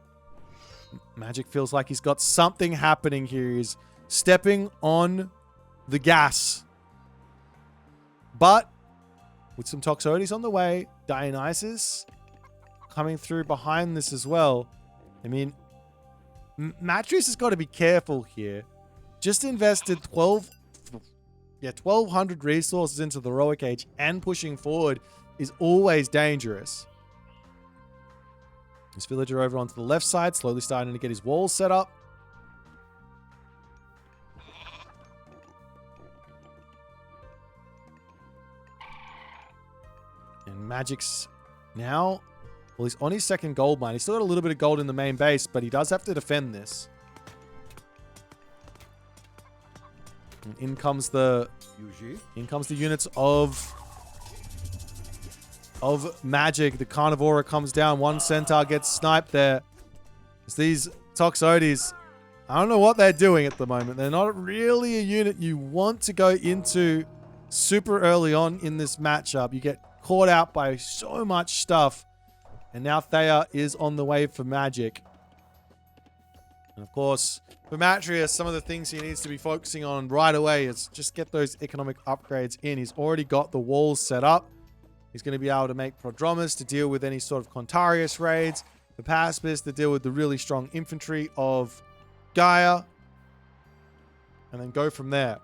Magic feels like he's got something happening here. He's stepping on the gas. But with some Toxotes on the way, Dionysus coming through behind this as well. I mean, Matreiuss has got to be careful here. Just invested 1,200 resources into the heroic age, and pushing forward is always dangerous. This villager over onto the left side, slowly starting to get his walls set up. And Magic's now, well, he's on his second gold mine. He's still got a little bit of gold in the main base, but he does have to defend this. And in comes the units of Magic. The Carnivora comes down. One Centaur gets sniped there. It's these Toxotes, I don't know what they're doing at the moment. They're not really a unit you want to go into super early on in this matchup. You get caught out by so much stuff. And now Thea is on the way for Magic. And of course, for Matreiuss, some of the things he needs to be focusing on right away is just get those economic upgrades in. He's already got the walls set up. He's going to be able to make Prodromus to deal with any sort of Contarius raids. The Paspis to deal with the really strong infantry of Gaia. And then go from there.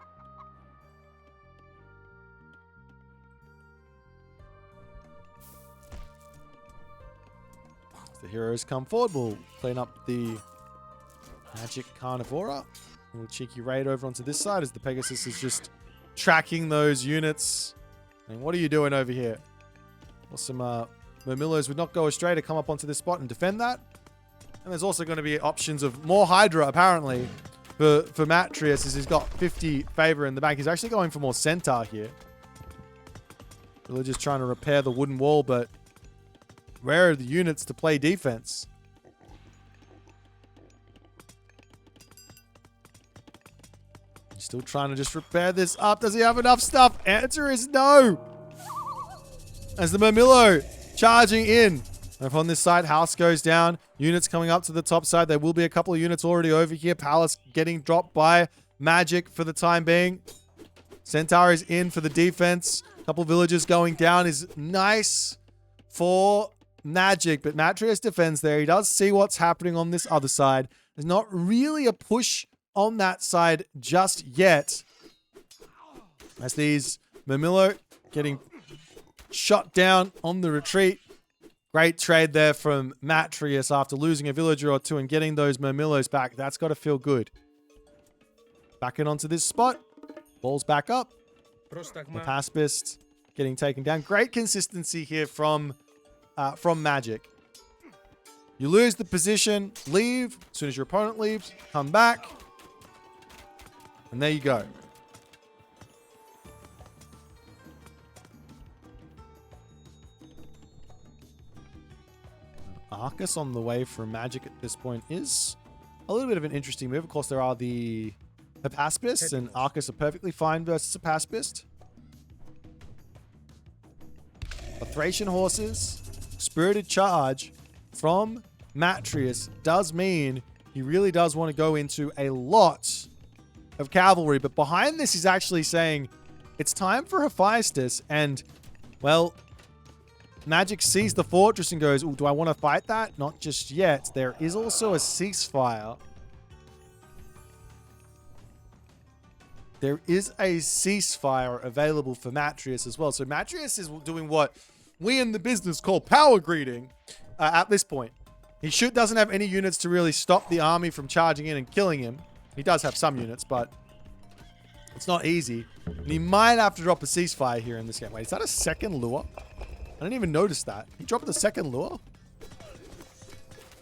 As the heroes come forward, we'll clean up the Magic Carnivora. A little cheeky raid over onto this side as the Pegasus is just tracking those units. And what are you doing over here? Well, some Mermillos would not go astray to come up onto this spot and defend that. And there's also going to be options of more Hydra, apparently, for Matreiuss is he's got 50 favor in the bank. He's actually going for more centaur here. Really just trying to repair the wooden wall, but where are the units to play defense? He's still trying to just repair this up. Does he have enough stuff? Answer is no. As the Murmillo charging in. Over on this side, house goes down. Units coming up to the top side. There will be a couple of units already over here. Palace getting dropped by Magic for the time being. Centaur is in for the defense. A couple villages going down is nice for Magic, but Matreiuss defends there. He does see what's happening on this other side. There's not really a push on that side just yet. As these Murmillo getting shot down on the retreat. Great trade there from Matreiuss after losing a villager or two and getting those Murmillos back. That's got to feel good. Back in onto this spot. Ball's back up. The Paspist getting taken down. Great consistency here from Magic. You lose the position, leave. As soon as your opponent leaves, come back. And there you go. Arcus on the way from Magic at this point is a little bit of an interesting move. Of course, there are the Paspists, and Arcus are perfectly fine versus a Paspist. The Thracian horses, spirited charge from Matreiuss does mean he really does want to go into a lot of cavalry. But behind this, he's actually saying it's time for Hephaestus, and, well, Magic sees the fortress and goes, "Ooh, do I want to fight that? Not just yet." There is also a ceasefire. There is a ceasefire available for Matreiuss as well. So Matreiuss is doing what we in the business call power greeting at this point. He doesn't have any units to really stop the army from charging in and killing him. He does have some units, but it's not easy. And he might have to drop a ceasefire here in this game. Wait, is that a second lure? I didn't even notice that. He dropped the second lure?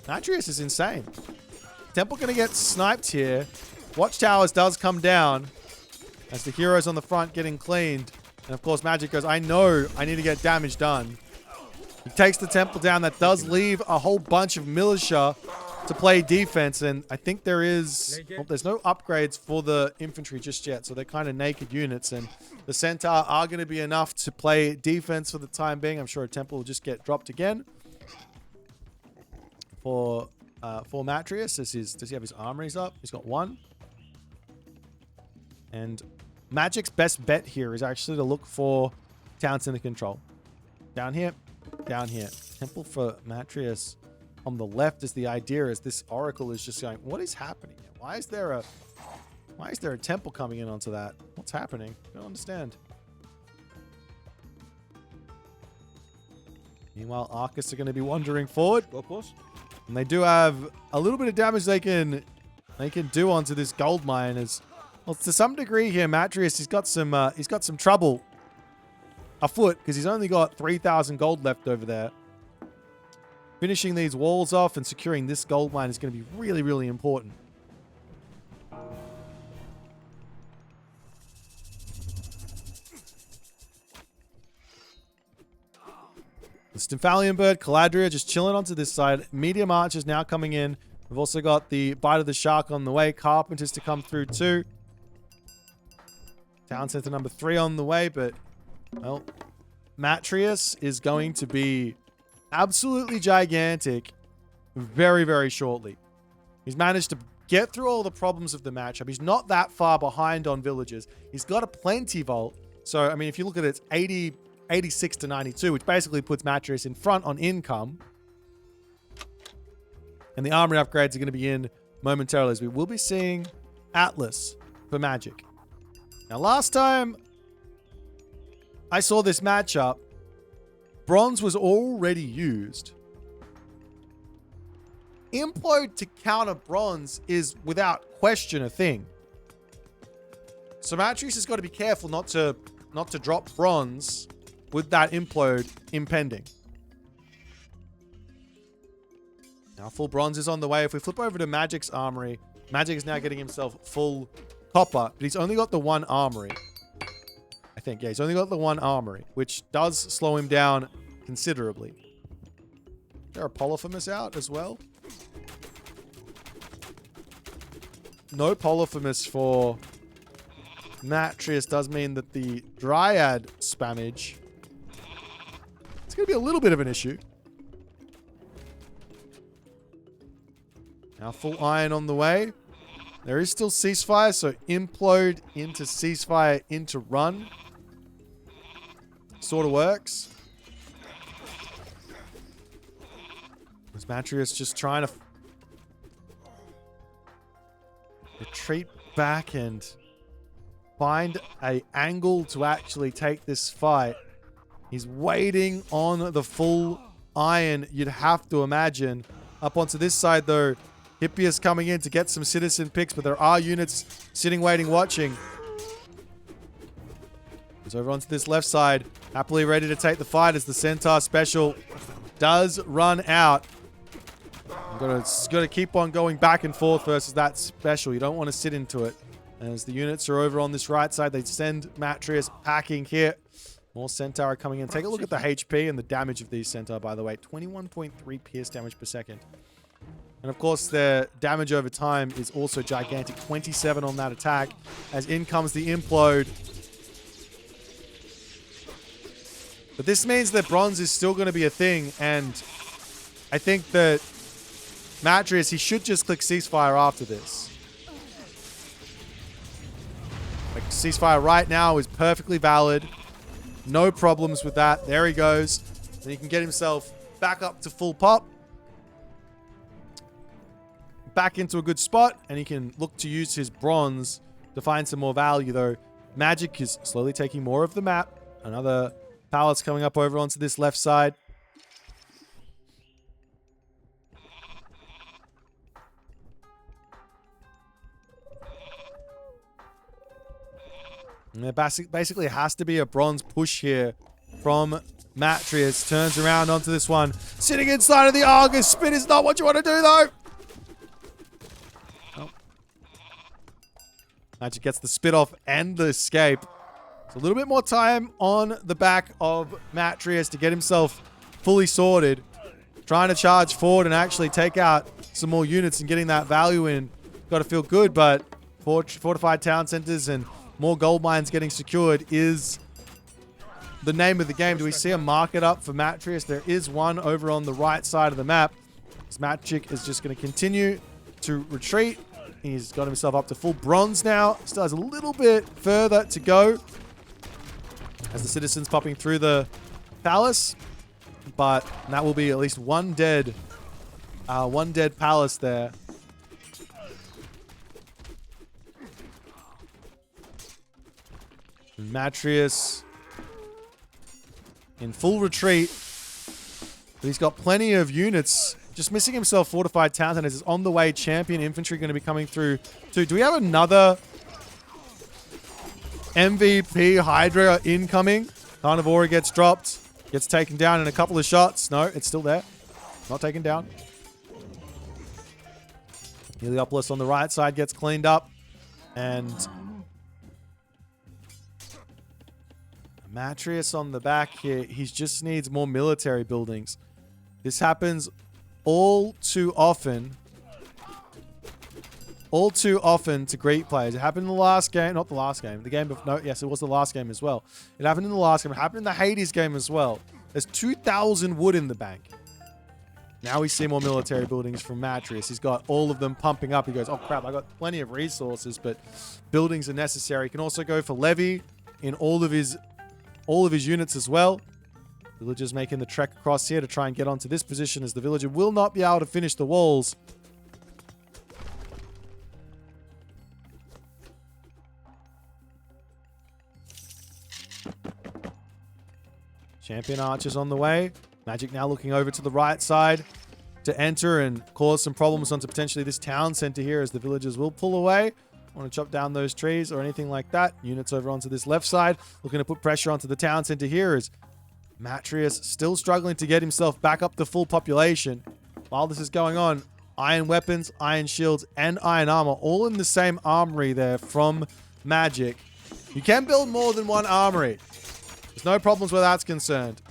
Matreiuss is insane. Temple going to get sniped here. Watchtowers does come down as the heroes on the front getting cleaned. And of course, Magic goes, I know I need to get damage done. He takes the temple down. That does leave a whole bunch of militia to play defense. And I think there is... Well, there's no upgrades for the infantry just yet. So they're kind of naked units. And the Centaur are going to be enough to play defense for the time being. I'm sure a temple will just get dropped again. For Matreiuss, does he have his armories up? He's got one. And Magic's best bet here is actually to look for town center control. Down here, down here. Temple for Matreiuss on the left is the idea, as this oracle is just going, what is happening here? Why is there a temple coming in onto that? What's happening? I don't understand. Meanwhile, Arcus are going to be wandering forward. And they do have a little bit of damage they can do onto this gold mine. As well, to some degree here, Matreiuss, he's got some trouble afoot because he's only got 3,000 gold left over there. Finishing these walls off and securing this gold mine is going to be really, really important. The Stymphalian Bird, Caladria just chilling onto this side. Medium Archers now coming in. We've also got the Bite of the Shark on the way. Carpenters to come through too. Town Center number 3 on the way, but, well, Matreiuss is going to be absolutely gigantic very, very shortly. He's managed to get through all the problems of the matchup. He's not that far behind on villagers. He's got a plenty vault. So, I mean, if you look at it, it's 86 to 92, which basically puts Matreiuss in front on income. And the armory upgrades are going to be in momentarily, as we will be seeing Atlas for Magic. Now, last time I saw this matchup, bronze was already used. Implode to counter bronze is without question a thing. So Matreiuss has got to be careful not to drop bronze with that implode impending. Now full bronze is on the way. If we flip over to Magic's armory, Magic is now getting himself full copper, but he's only got the one armory. I think, yeah, he's only got the one armory, which does slow him down considerably. Is there a Polyphemus out as well? No Polyphemus for Matreiuss does mean that the Dryad spammage, it's going to be a little bit of an issue. Now full iron on the way. There is still ceasefire, so implode into ceasefire into run. Sort of works. Was Matreiuss just trying to retreat back and find an angle to actually take this fight? He's waiting on the full iron, you'd have to imagine. Up onto this side, though, Hippias coming in to get some citizen picks, but there are units sitting, waiting, watching. He's over onto this left side, happily ready to take the fight as the Centaur special does run out. Got to keep on going back and forth versus that special. You don't want to sit into it. As the units are over on this right side, they send Matreiuss packing here. More Centaur are coming in. Take a look at the HP and the damage of these Centaur, by the way. 21.3 pierce damage per second. And of course, their damage over time is also gigantic. 27 on that attack. As in comes the implode. But this means that bronze is still going to be a thing. And I think that Matreiuss, he should just click ceasefire after this. Like, ceasefire right now is perfectly valid. No problems with that. There he goes. And he can get himself back up to full pop. Back into a good spot. And he can look to use his bronze to find some more value, though. Magic is slowly taking more of the map. Another palace coming up over onto this left side. And there basically has to be a bronze push here from Matreiuss. Turns around onto this one. Sitting inside of the Argus. Spin is not what you want to do, though. Oh. Magic gets the spit off and the escape. So a little bit more time on the back of Matreiuss to get himself fully sorted. Trying to charge forward and actually take out some more units and getting that value in. Got to feel good, but fortified town centers and more gold mines getting secured is the name of the game. Do we see a market up for Matreiuss? There is one over on the right side of the map. This Magic is just going to continue to retreat. He's got himself up to full bronze now. Still has a little bit further to go as the citizens popping through the palace. But that will be at least one dead palace there. Matreiuss in full retreat. But he's got plenty of units. Just missing himself fortified town centers. Is on the way. Champion infantry going to be coming through too. Do we have another MVP Hydra incoming? Carnivora gets dropped. Gets taken down in a couple of shots. No, it's still there. Not taken down. Heliopolis on the right side gets cleaned up. And Matreiuss on the back here, he just needs more military buildings. This happens all too often to Greek players. It happened in the last game, not the last game, the game of, no, yes, it was the last game as well. It happened in the last game, it happened in the Hades game as well. There's 2,000 wood in the bank. Now we see more military buildings from Matreiuss. He's got all of them pumping up. He goes, oh crap, I got plenty of resources, but buildings are necessary. He can also go for levy in all of his units as well. Villagers making the trek across here to try and get onto this position, as the villager will not be able to finish the walls. Champion archers on the way. Magic now looking over to the right side to enter and cause some problems onto potentially this town center here, as the villagers will pull away. Want to chop down those trees or anything like that. Units over onto this left side, looking to put pressure onto the town center here, as Matreiuss still struggling to get himself back up to full population. While this is going on, iron weapons, iron shields, and iron armor, all in the same armory there from Magic. You can build more than one armory. There's no problems where that's concerned.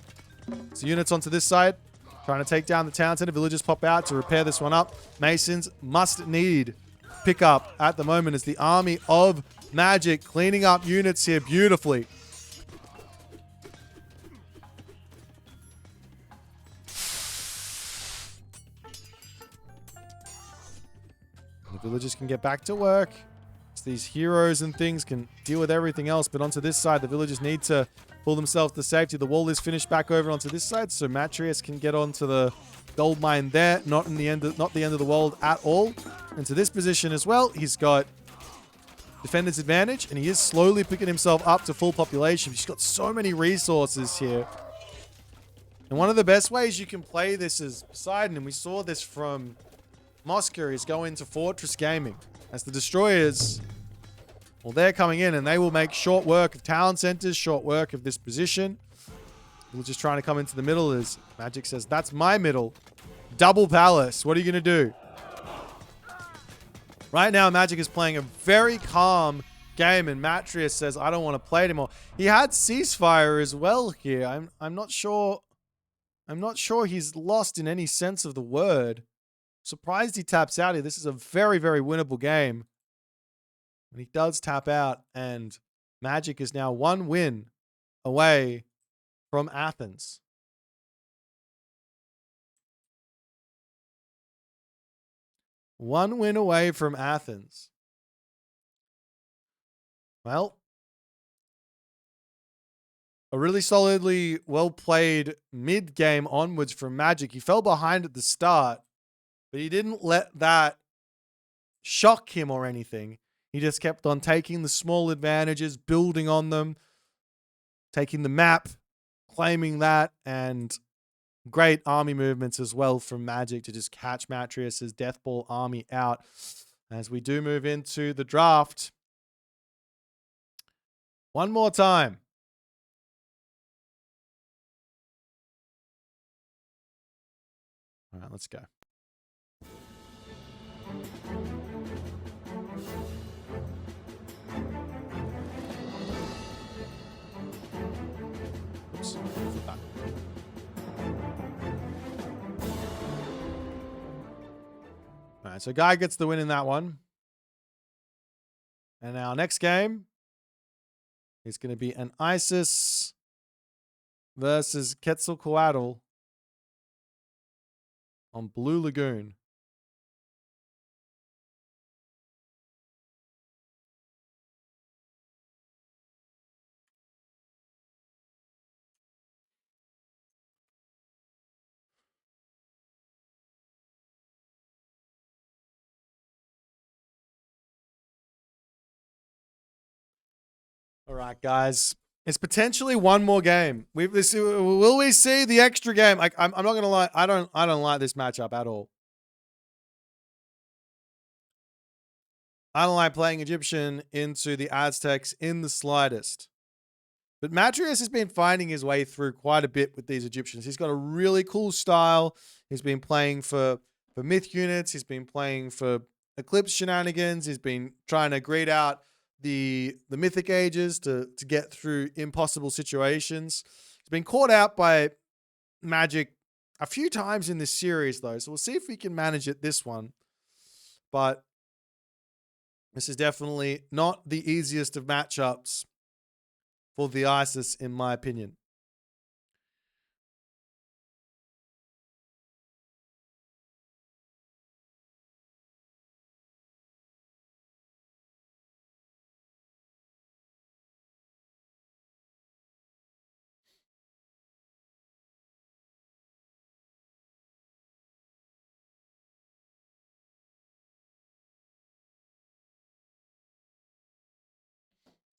So units onto this side, trying to take down the town center. Villagers pop out to repair this one up. Masons must need pick up at the moment as the army of Magic cleaning up units here beautifully. The villagers can get back to work. So these heroes and things can deal with everything else. But onto this side, the villagers need to pull themselves to safety. The wall is finished back over onto this side, so Matreiuss can get onto the gold mine there. Not the end of the world at all. Into this position as well, he's got defender's advantage, and he is slowly picking himself up to full population. He's got so many resources here. And one of the best ways you can play this is Poseidon, and we saw this from Moscow, is go into Fortress Gaming. As the destroyers, well, they're coming in, and they will make short work of town centers, short work of this position. We're just trying to come into the middle as Magic says, that's my middle. Double palace. What are you going to do? Right now, Magic is playing a very calm game, and Matreiuss says, I don't want to play anymore. He had ceasefire as well here. I'm not sure. I'm not sure he's lost in any sense of the word. Surprised he taps out here. This is a very, very winnable game. And he does tap out, and Magic is now one win away from Athens. One win away from Athens. Well, a really solidly well-played mid-game onwards from Magic. He fell behind at the start, but he didn't let that shock him or anything. He just kept on taking the small advantages, building on them, taking the map, claiming that, and great army movements as well from Magic to just catch Matreiuss's Death Ball army out. As we do move into the draft. One more time. All right, let's go. Oops, flip back. All right, so Guy gets the win in that one. And our next game is going to be an Isis versus Quetzalcoatl on Blue Lagoon. All right, guys. It's potentially one more game. Will we see the extra game? I'm not gonna lie. I don't like this matchup at all. I don't like playing Egyptian into the Aztecs in the slightest. But Matreiuss has been finding his way through quite a bit with these Egyptians. He's got a really cool style. He's been playing for myth units. He's been playing for Eclipse shenanigans. He's been trying to grade out the mythic ages to get through impossible situations. He's been caught out by Magic a few times in this series, though. So we'll see if we can manage it this one. But this is definitely not the easiest of matchups for the Isis, in my opinion.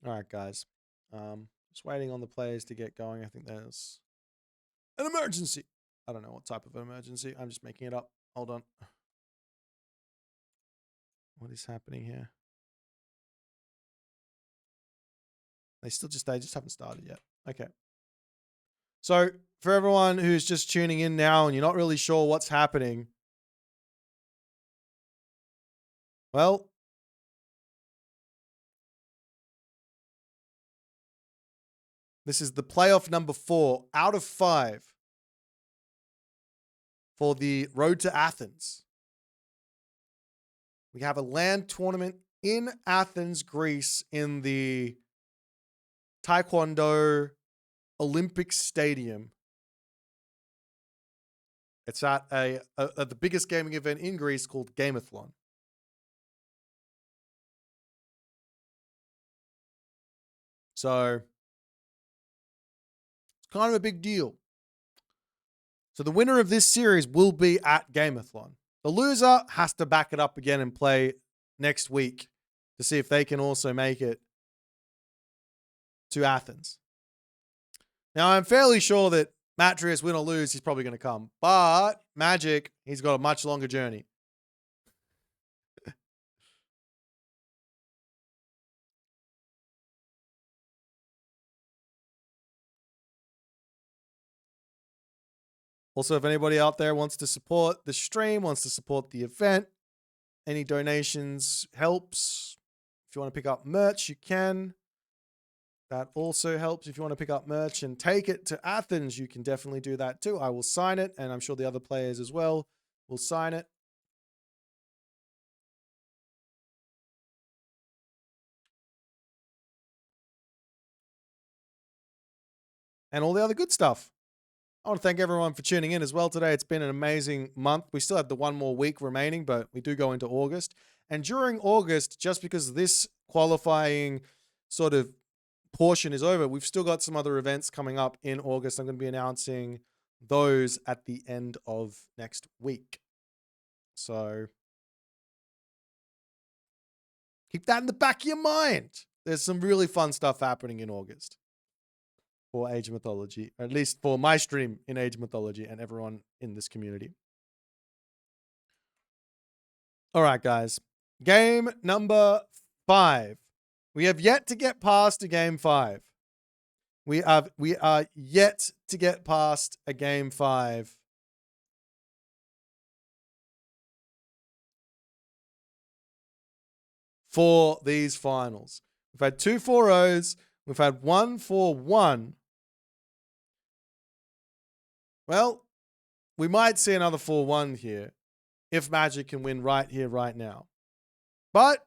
All right, guys. Just waiting on the players to get going. I think there's an emergency. I don't know what type of emergency. I'm just making it up. Hold on. What is happening here? They just haven't started yet. Okay. So for everyone who's just tuning in now and you're not really sure what's happening, Well, this is the playoff number 4 out of 5 for the Road to Athens. We have a LAN tournament in Athens, Greece, in the Taekwondo Olympic Stadium. It's at the biggest gaming event in Greece called Gameathlon. So it's kind of a big deal. So the winner of this series will be at Gameathlon. The loser has to back it up again and play next week to see if they can also make it to Athens. Now, I'm fairly sure that Matreiuss, win or lose, he's probably going to come. But Magic, he's got a much longer journey. Also, if anybody out there wants to support the stream, wants to support the event, any donations helps. If you want to pick up merch, you can. That also helps. If you want to pick up merch and take it to Athens, you can definitely do that too. I will sign it, and I'm sure the other players as well will sign it. And all the other good stuff. I want to thank everyone for tuning in as well today. It's been an amazing month. We still have the 1 more week remaining, but we do go into August. And during August, just because this qualifying sort of portion is over, we've still got some other events coming up in August. I'm going to be announcing those at the end of next week. So keep that in the back of your mind. There's some really fun stuff happening in August for Age of Mythology, or at least for my stream in Age of Mythology and everyone in this community. All right, guys. Game number 5. We have yet to get past a game 5. We are yet to get past a game 5. For these finals. We've had 2 4-0s. We've had 1 4-1. Well, we might see another 4-1 here if Magic can win right here, right now. But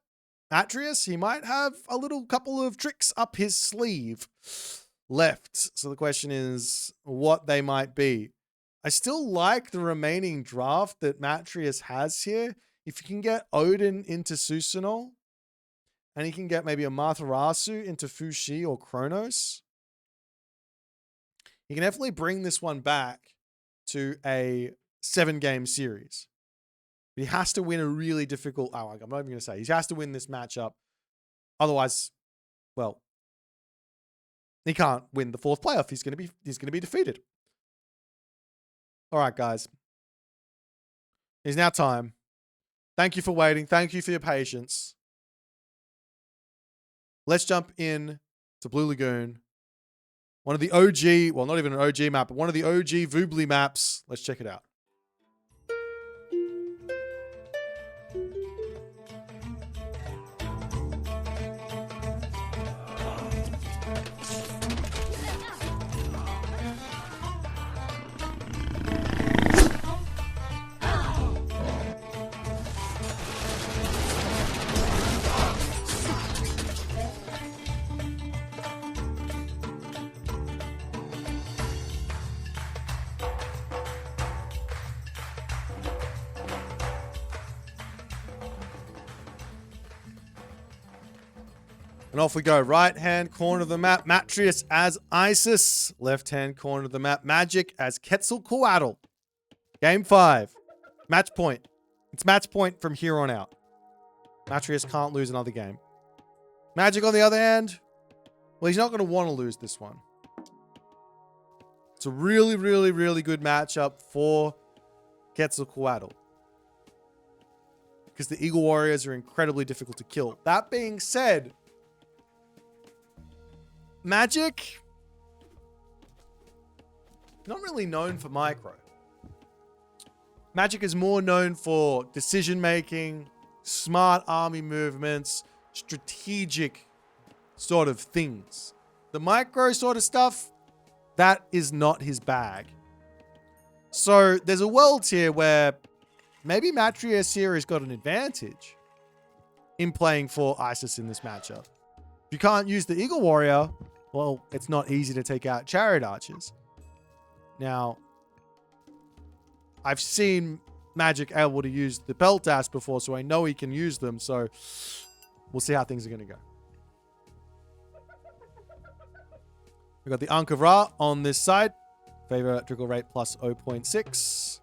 Matreiuss, he might have a little couple of tricks up his sleeve left. So the question is what they might be. I still like the remaining draft that Matreiuss has here. If you can get Odin into Susanoo, and he can get maybe a Matreiuss into Fushi or Kronos, he can definitely bring this one back to a 7-game series. But he has to win a really difficult... Oh, I'm not even going to say. He has to win this matchup. Otherwise, well, he can't win the 4th playoff. He's going to be defeated. All right, guys. It's now time. Thank you for waiting. Thank you for your patience. Let's jump in to Blue Lagoon. One of the OG, well, not even an OG map, but one of the OG Voobly maps. Let's check it out. And off we go. Right-hand corner of the map, Matreiuss as Isis. Left-hand corner of the map, Magic as Quetzalcoatl. Game 5. Match point. It's match point from here on out. Matreiuss can't lose another game. Magic, on the other hand, well, he's not going to want to lose this one. It's a really, really, really good matchup for Quetzalcoatl, because the Eagle Warriors are incredibly difficult to kill. That being said, Magic, not really known for micro. Magic is more known for decision making, smart army movements, strategic sort of things. The micro sort of stuff, that is not his bag. So there's a world here where maybe Matreiuss here has got an advantage in playing for Isis in this matchup. If you can't use the Eagle Warrior, well, it's not easy to take out Chariot Archers. Now, I've seen Magic able to use the Peltas before, so I know he can use them. So we'll see how things are going to go. We've got the Ankh of Ra on this side. Favor trickle rate plus 0.6.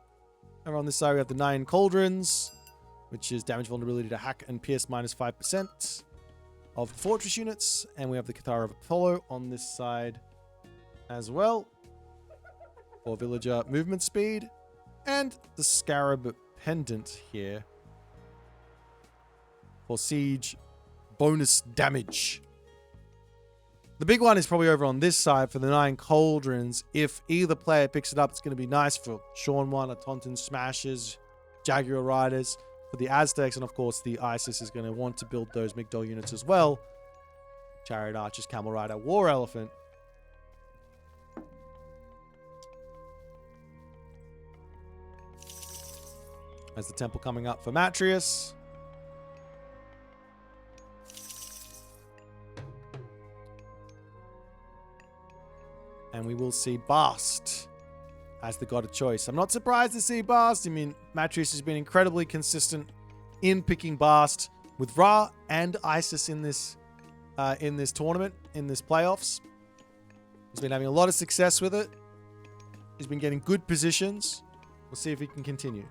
Over on this side, we have the 9 Cauldrons, which is damage vulnerability to hack and pierce minus 5% of fortress units. And we have the Cathar of Apollo on this side as well for villager movement speed. And the Scarab Pendant here for siege bonus damage. The big one is probably over on this side for the 9 Cauldrons. If either player picks it up, it's going to be nice for Sean 1, Taunton Smashers, Jaguar Riders, for the Aztecs, and of course the Isis is going to want to build those Migdol units as well. Chariot Archers, Camel Rider, War Elephant. As the temple coming up for Matreiuss. And we will see Bast as the god of choice. I'm not surprised to see Bast. I mean, Matreiuss has been incredibly consistent in picking Bast with Ra and Isis in this tournament, in this playoffs. He's been having a lot of success with it. He's been getting good positions. We'll see if he can continue.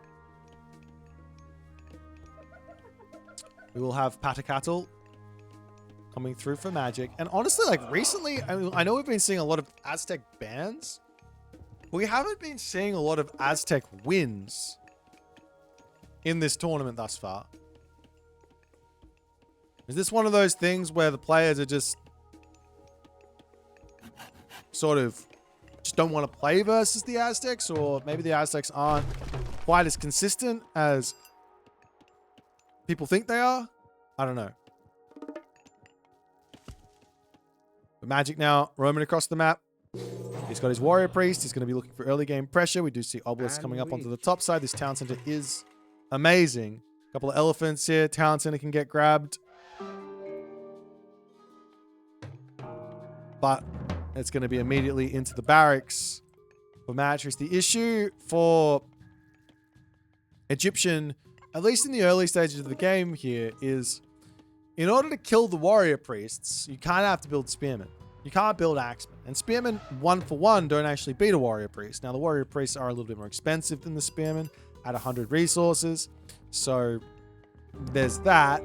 We will have Patacatl coming through for Magic. And honestly, like recently, I know we've been seeing a lot of Aztec bans, but we haven't been seeing a lot of Aztec wins in this tournament thus far. Is this one of those things where the players are just sort of just don't want to play versus the Aztecs, or maybe the Aztecs aren't quite as consistent as people think they are? I don't know. But Magic now roaming across the map. He's got his Warrior Priest. He's going to be looking for early game pressure. We do see Obelisk coming up onto the top side. This town center is amazing. A couple of elephants here. Town center can get grabbed. But it's going to be immediately into the barracks for Matreiuss. The issue for Egyptian, at least in the early stages of the game here, is in order to kill the Warrior Priests, you kind of have to build Spearmen. You can't build Axemen. And Spearmen, 1-for-1, don't actually beat a Warrior Priest. Now, the Warrior Priests are a little bit more expensive than the Spearmen at 100 resources. So there's that.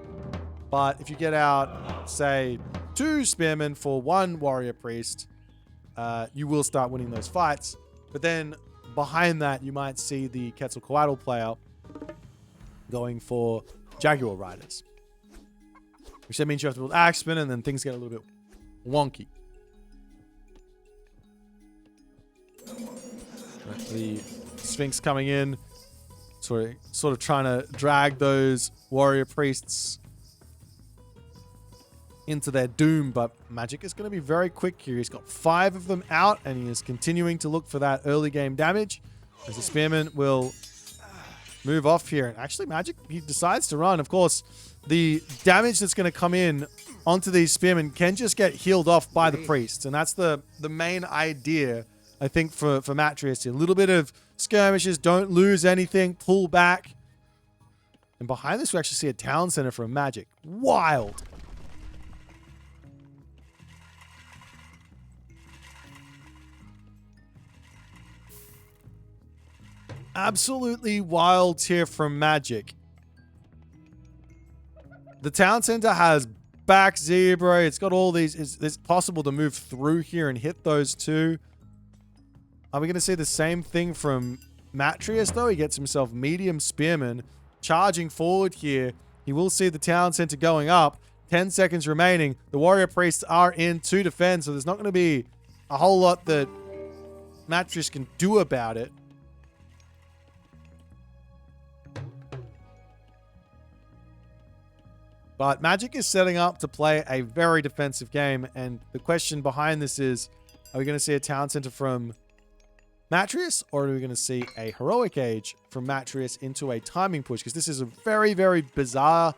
But if you get out, say, 2 Spearmen for 1 Warrior Priest, you will start winning those fights. But then behind that, you might see the Quetzalcoatl player going for Jaguar Riders. Which then means you have to build Axemen, and then things get a little bit wonky. The Sphinx coming in, sort of trying to drag those Warrior Priests into their doom, but Magic is going to be very quick here. He's got 5 of them out, and he is continuing to look for that early game damage. As the Spearman will move off here, and actually Magic, he decides to run. Of course, the damage that's going to come in onto these Spearmen can just get healed off by the priests, and that's the main idea, I think, for Matreiuss. A little bit of skirmishes, don't lose anything, pull back. And behind this, we actually see a town center from Magic. Wild. Absolutely wild here from Magic. The town center has back zebra. It's got all these. It's possible to move through here and hit those two. Are we going to see the same thing from Matreiuss, though? He gets himself medium spearman charging forward here. He will see the town center going up. 10 seconds remaining. The warrior priests are in to defend, so there's not going to be a whole lot that Matreiuss can do about it. But Magic is setting up to play a very defensive game. And the question behind this is, are we going to see a town center from Matreiuss, or are we going to see a Heroic Age from Matreiuss into a timing push? Because this is a very, very bizarre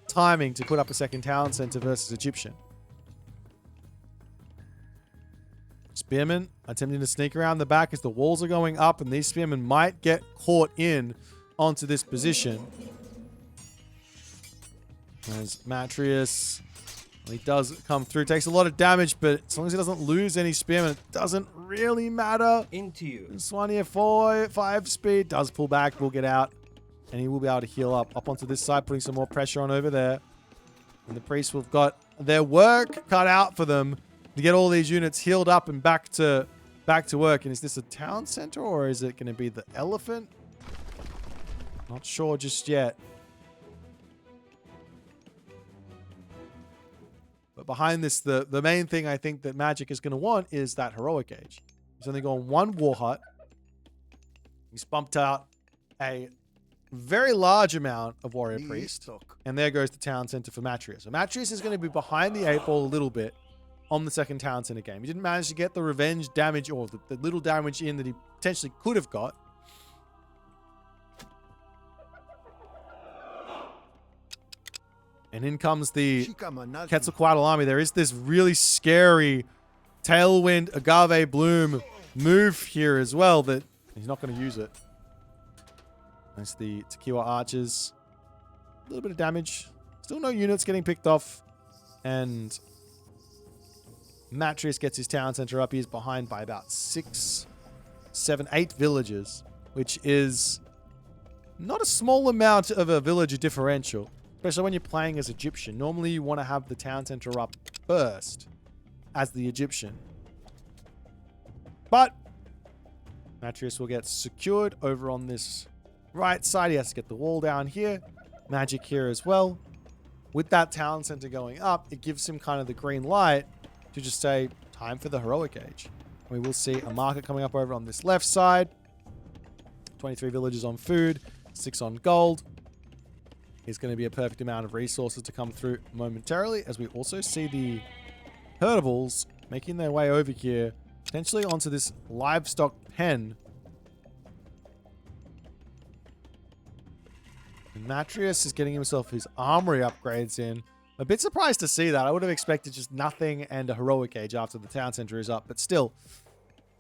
timing to put up a second town center versus Egyptian. Spearmen attempting to sneak around the back as the walls are going up, and these spearmen might get caught in onto this position. As Matreiuss, he does come through, takes a lot of damage, but as long as he doesn't lose any spearmen, it doesn't really matter. Into you. This one here, 5 speed, does pull back, will get out, and he will be able to heal up onto this side, putting some more pressure on over there. And the priests will have got their work cut out for them to get all these units healed up and back to work. And is this a town center, or is it going to be the elephant? Not sure just yet. But behind this, the main thing I think that Magic is going to want is that Heroic Age. He's only gone 1 War Hut. He's bumped out a very large amount of Warrior Priest. And there goes the town center for Matreiuss. So Matreiuss is going to be behind the 8 ball a little bit on the second town center game. He didn't manage to get the revenge damage, or the little damage in that he potentially could have got. And in comes the Quetzalcoatl army. There is this really scary Tailwind Agave Bloom move here as well that he's not going to use it. That's the Tequila Archers. A little bit of damage. Still no units getting picked off. And Matreiuss gets his town center up. He's behind by about 6, 7, 8 villages, which is not a small amount of a villager differential. Especially when you're playing as Egyptian. Normally you want to have the town center up first as the Egyptian. But Matreiuss will get secured over on this right side. He has to get the wall down here. Magic here as well. With that town center going up, it gives him kind of the green light to just say, time for the Heroic Age. We will see a market coming up over on this left side. 23 villages on food, 6 on gold. Is going to be a perfect amount of resources to come through momentarily, as we also see the herdables making their way over here, potentially onto this livestock pen. And Matreiuss is getting himself his armory upgrades in. A bit surprised to see that. I would have expected just nothing and a Heroic Age after the town center is up, but still,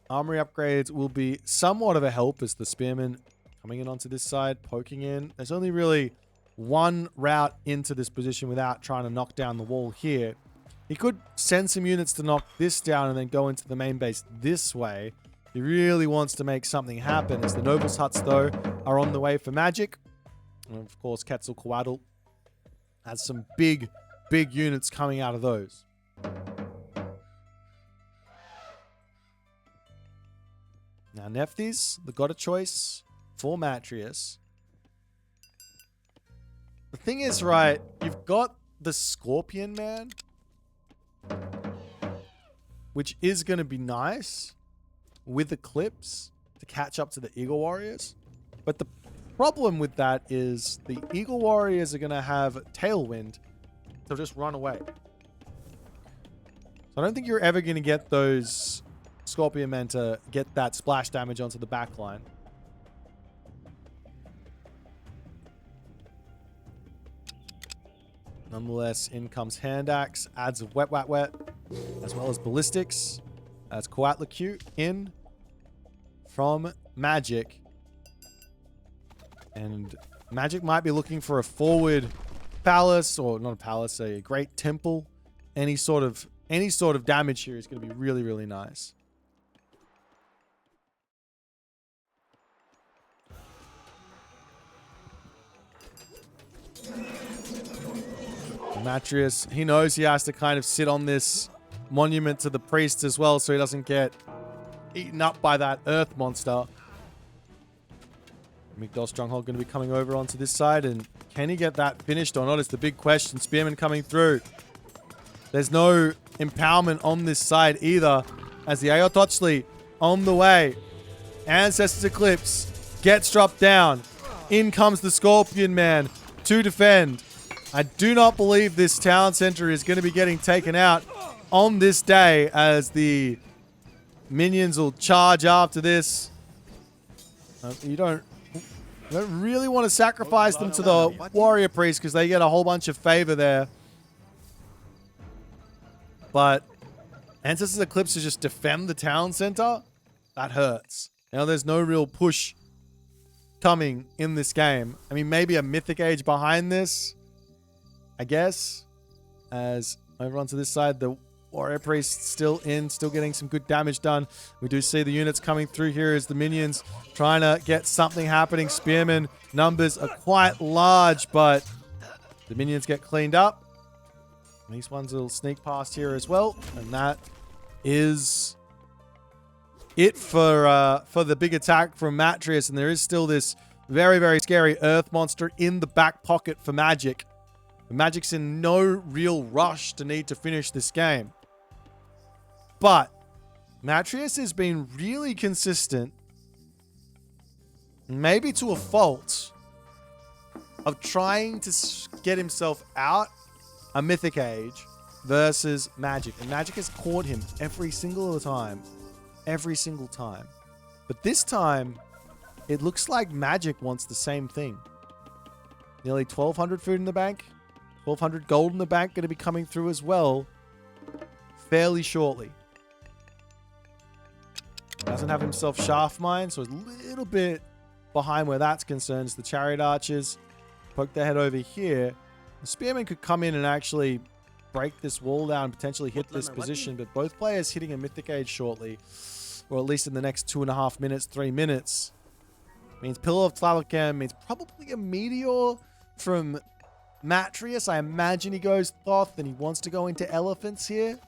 armory upgrades will be somewhat of a help as the spearmen coming in onto this side, poking in. There's only really one route into this position without trying to knock down the wall here. He could send some units to knock this down and then go into the main base this way. He really wants to make something happen, as the Nobles Huts, though, are on the way for Magic. And of course, Quetzalcoatl has some big units coming out of those. Now, Nephthys, they got a choice for Matreiuss. The thing is, right, you've got the Scorpion Man, which is going to be nice with Eclipse to catch up to the Eagle Warriors. But the problem with that is the Eagle Warriors are going to have Tailwind. They'll just run away. So I don't think you're ever going to get those Scorpion Men to get that splash damage onto the back line. Nonetheless, in comes Hand Axe, adds of Wet, as well as Ballistics, as Coatlicute in from Magic. And Magic might be looking for a forward palace, or not a palace, a great temple. Any sort of damage here is going to be really, really nice. Matreiuss, he knows he has to kind of sit on this monument to the priest as well, so he doesn't get eaten up by that earth monster. Migdol Stronghold going to be coming over onto this side, and can he get that finished or not is the big question. Spearman coming through. There's no empowerment on this side either, as the Ayotochli on the way. Ancestors Eclipse gets dropped down. In comes the Scorpion Man to defend. I do not believe this town center is going to be getting taken out on this day, as the minions will charge after this. You don't really want to sacrifice them to the warrior priest because they get a whole bunch of favor there. But Ancestors Eclipse to just defend the town center, that hurts. Now there's no real push coming in this game. I mean, maybe a Mythic Age behind this, I guess. As over onto this side, the warrior priest still in, still getting some good damage done. We do see the units coming through here as the minions trying to get something happening. Spearmen numbers are quite large, but the minions get cleaned up. These ones will sneak past here as well, and that is it for the big attack from Matreiuss. And there is still this very, very scary earth monster in the back pocket for Magic. Magic's in no real rush to need to finish this game. But Matreiuss has been really consistent, maybe to a fault, of trying to get himself out a Mythic Age versus Magic. And Magic has caught him every single time. Every single time. But this time, it looks like Magic wants the same thing. Nearly 1,200 food in the bank. 1,200 gold in the bank going to be coming through as well fairly shortly. Doesn't have himself Shaft Mine, so a little bit behind where that's concerned. The Chariot Archers poke their head over here. The Spearmen could come in and actually break this wall down, potentially hit this position, but both players hitting a Mythic Age shortly, or at least in the next 2.5 minutes, 3 minutes. Means Pillar of Tlalocan, means probably a Meteor from Matreiuss. I imagine he goes Thoth and he wants to go into Elephants here.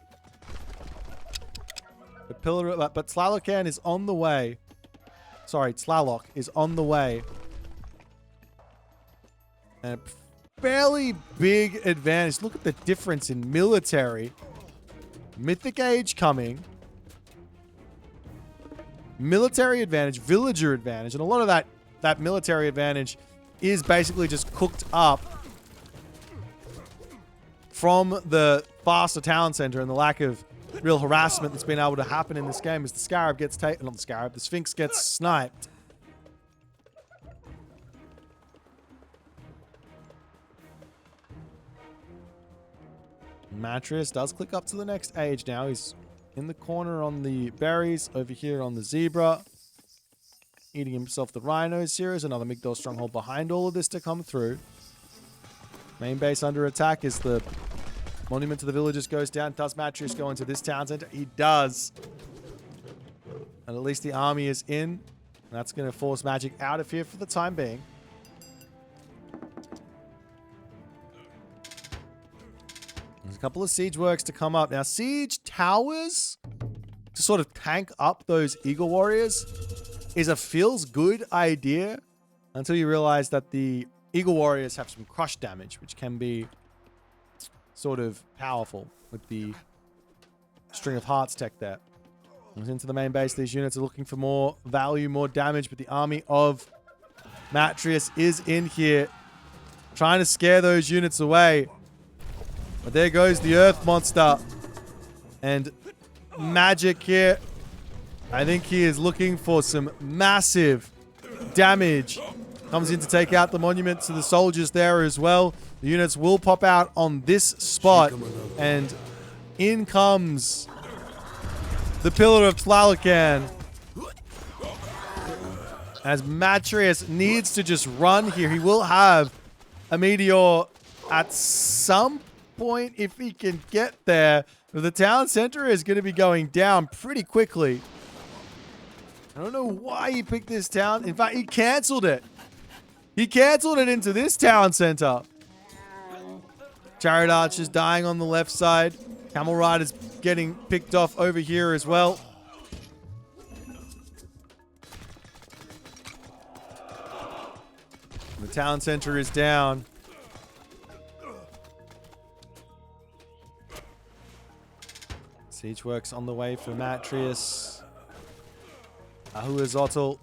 But Tlalocan is on the way. Sorry, Tlaloc is on the way. And a fairly big advantage. Look at the difference in military. Mythic Age coming. Military advantage, villager advantage. And a lot of that military advantage is basically just cooked up from the faster town center and the lack of real harassment that's been able to happen in this game as the Scarab gets taken. Not the Scarab, the Sphinx gets sniped. Matreiuss does click up to the next age now. He's in the corner on the berries, over here on the zebra. Eating himself the rhinos here is another Migdol stronghold behind all of this to come through. Main base under attack as the monument to the villagers goes down. Does Matreiuss go into this town center? He does. And at least the army is in. And that's going to force Magic out of here for the time being. There's a couple of siege works to come up. Now, siege towers to sort of tank up those Eagle Warriors is a feels good idea until you realize that the Eagle Warriors have some crush damage, which can be sort of powerful with the String of Hearts tech there. Into the main base, these units are looking for more value, more damage, but the army of Matreiuss is in here trying to scare those units away. But there goes the Earth Monster. And Magic here, I think he is looking for some massive damage. Comes in to take out the monument to the soldiers there as well. The units will pop out on this spot. And in comes the Pillar of Tlalocan. As Matreiuss needs to just run here. He will have a Meteor at some point if he can get there. But the town center is going to be going down pretty quickly. I don't know why he picked this town. In fact, he canceled it. He canceled it into this town center. Chariot Archers dying on the left side. Camel Riders getting picked off over here as well. The town center is down. Siege works on the way for Matreiuss. Ahuazotl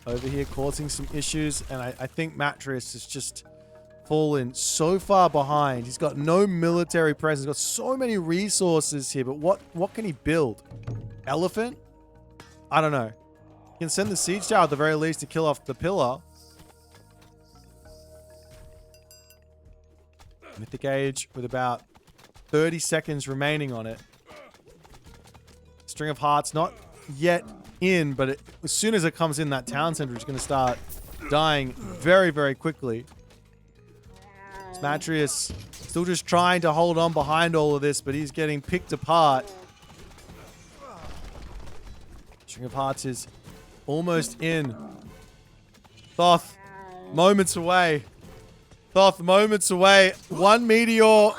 over here causing some issues, and I think Matreiuss is just fallen so far behind. He's got no military presence. He's got so many resources here, but what can he build? Elephant? I don't know. He can send the siege tower at the very least to kill off the pillar. Mythic Age with about 30 seconds remaining on it. String of Hearts not yet in, but as soon as it comes in, that town center is going to start dying very, very quickly. Matreiuss still just trying to hold on behind all of this, but he's getting picked apart. String of Hearts is almost in. Thoth, moments away. Thoth, moments away. One meteor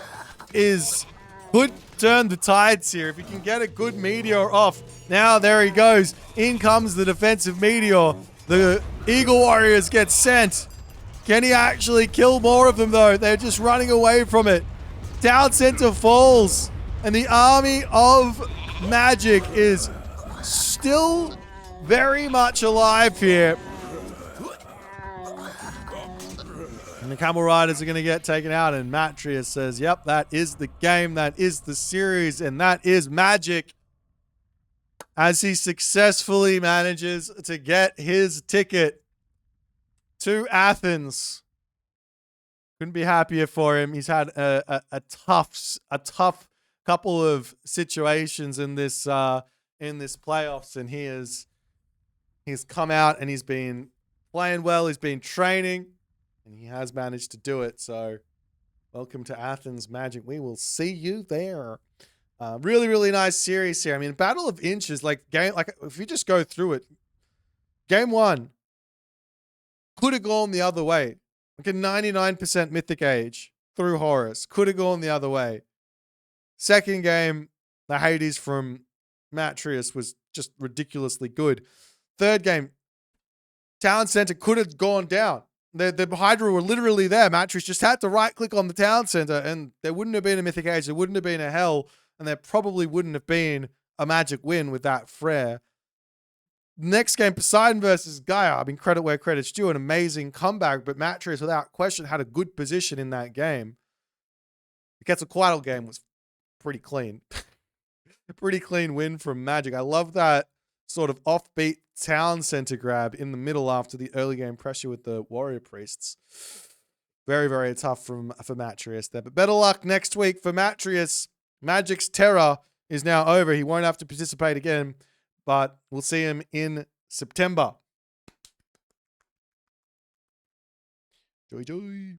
could turn the tides here. If he can get a good meteor off. Now, there he goes. In comes the defensive meteor. The Eagle Warriors get sent. Can he actually kill more of them, though? They're just running away from it. Town center falls. And the army of magic is still very much alive here. And the Camel Riders are going to get taken out. And Matreiuss says, yep, that is the game. That is the series. And that is magic. As he successfully manages to get his ticket to Athens. Couldn't be happier for him. He's had a tough couple of situations in this playoffs, and he's come out and he's been playing well. He's been training, and he has managed to do it. So, welcome to Athens, Magic. We will see you there. Really, really nice series here. I mean, Battle of Inches, if you just go through it, game one could have gone the other way. Like a 99% Mythic Age through Horus. Could have gone the other way. Second game, the Hades from Matreiuss was just ridiculously good. Third game, Town Center could have gone down. The Hydra were literally there. Matreiuss just had to right-click on the Town Center, and there wouldn't have been a Mythic Age. There wouldn't have been a Hell, and there probably wouldn't have been a Magic win with that Frere. Next game, Poseidon versus Gaia. I mean, credit where credit's due. An amazing comeback, but Matreiuss, without question, had a good position in that game. The Quetzalcoatl game was pretty clean. A pretty clean win from Magic. I love that sort of offbeat town center grab in the middle after the early game pressure with the Warrior Priests. Very, very tough for Matreiuss there. But better luck next week for Matreiuss. Magic's terror is now over. He won't have to participate again. But we'll see him in September. Joy, joy.